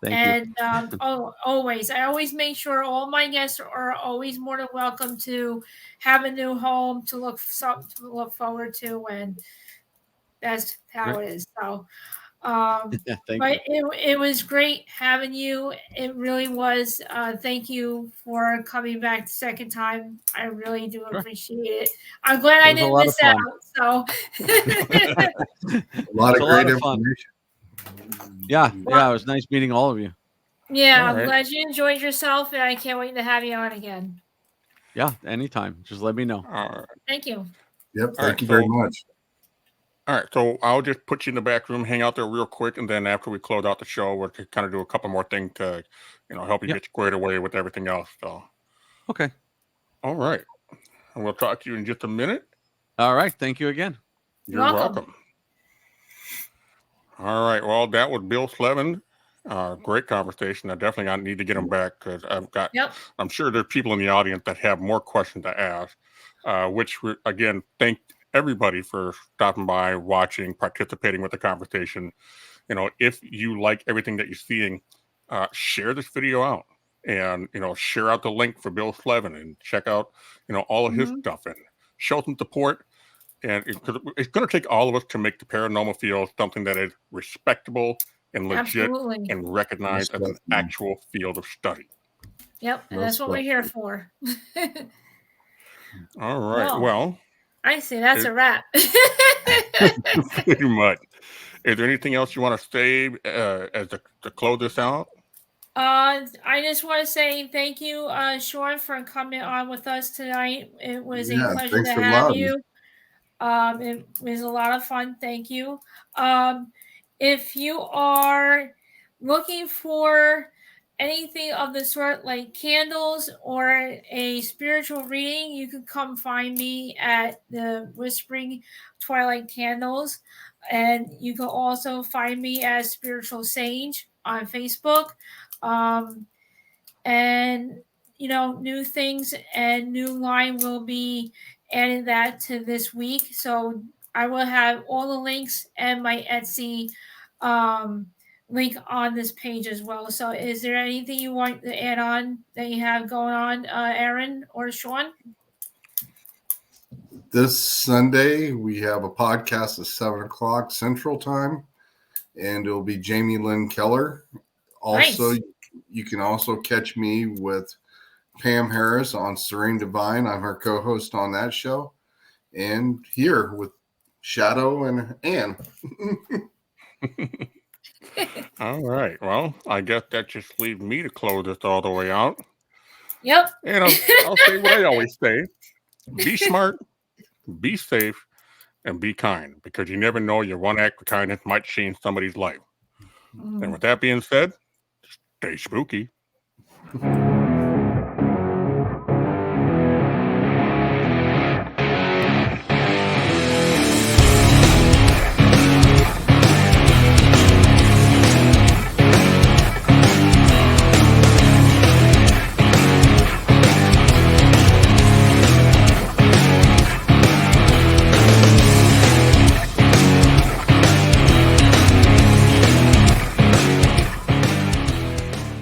Thank you. Always, I always make sure all my guests are always more than welcome to have a new home to look forward to, and that's how it is. So. But it was great having you. It really was. Thank you for coming back the second time. I really do appreciate it. I'm glad I didn't miss out. So a lot of great information. Yeah, it was nice meeting all of you. Yeah, I'm glad you enjoyed yourself, and I can't wait to have you on again. Yeah, anytime. Just let me know. Thank you. Yep, thank you very much. All right, so I'll just put you in the back room, hang out there real quick, and then after we close out the show, we'll kind of do a couple more things to, help you get squared away with everything else. So, okay, all right, and we'll talk to you in just a minute. All right, thank you again. You're welcome. All right, well, that was Bill Slevin. Great conversation. I definitely need to get him back because I'm sure there's people in the audience that have more questions to ask. Which again, thank everybody for stopping by, watching, participating with the conversation. If you like everything that you're seeing, share this video out and, share out the link for Bill Slevin and check out, all of his stuff and show some support. And it's going to take all of us to make the paranormal field something that is respectable and legit and recognized as an actual field of study. Yep, and that's what we're here for. All right, well. I say that's a wrap. Pretty much. Is there anything else you want to say as to close this out? I just want to say thank you, Sean, for coming on with us tonight. It was a pleasure to have you. It was a lot of fun. Thank you. If you are looking for anything of the sort, like candles or a spiritual reading, you can come find me at the Whispering Twilight Candles. And you can also find me as Spiritual Sage on Facebook. And, new things and new line will be adding that to this week. So I will have all the links and my Etsy link on this page as well. So is there anything you want to add on that you have going on, Aaron or Sean? This Sunday, we have a podcast at 7:00 Central Time, and it'll be Jamie Lynn Keller. Also, Nice. you can also catch me with Pam Harris on Serene Divine. I'm her co-host on that show. And here with Shadow and Ann. All right. Well, I guess that just leaves me to close this all the way out. Yep. And I'll say what I always say: be smart, be safe, and be kind, because you never know, your one act of kindness might change somebody's life. And with that being said, stay spooky.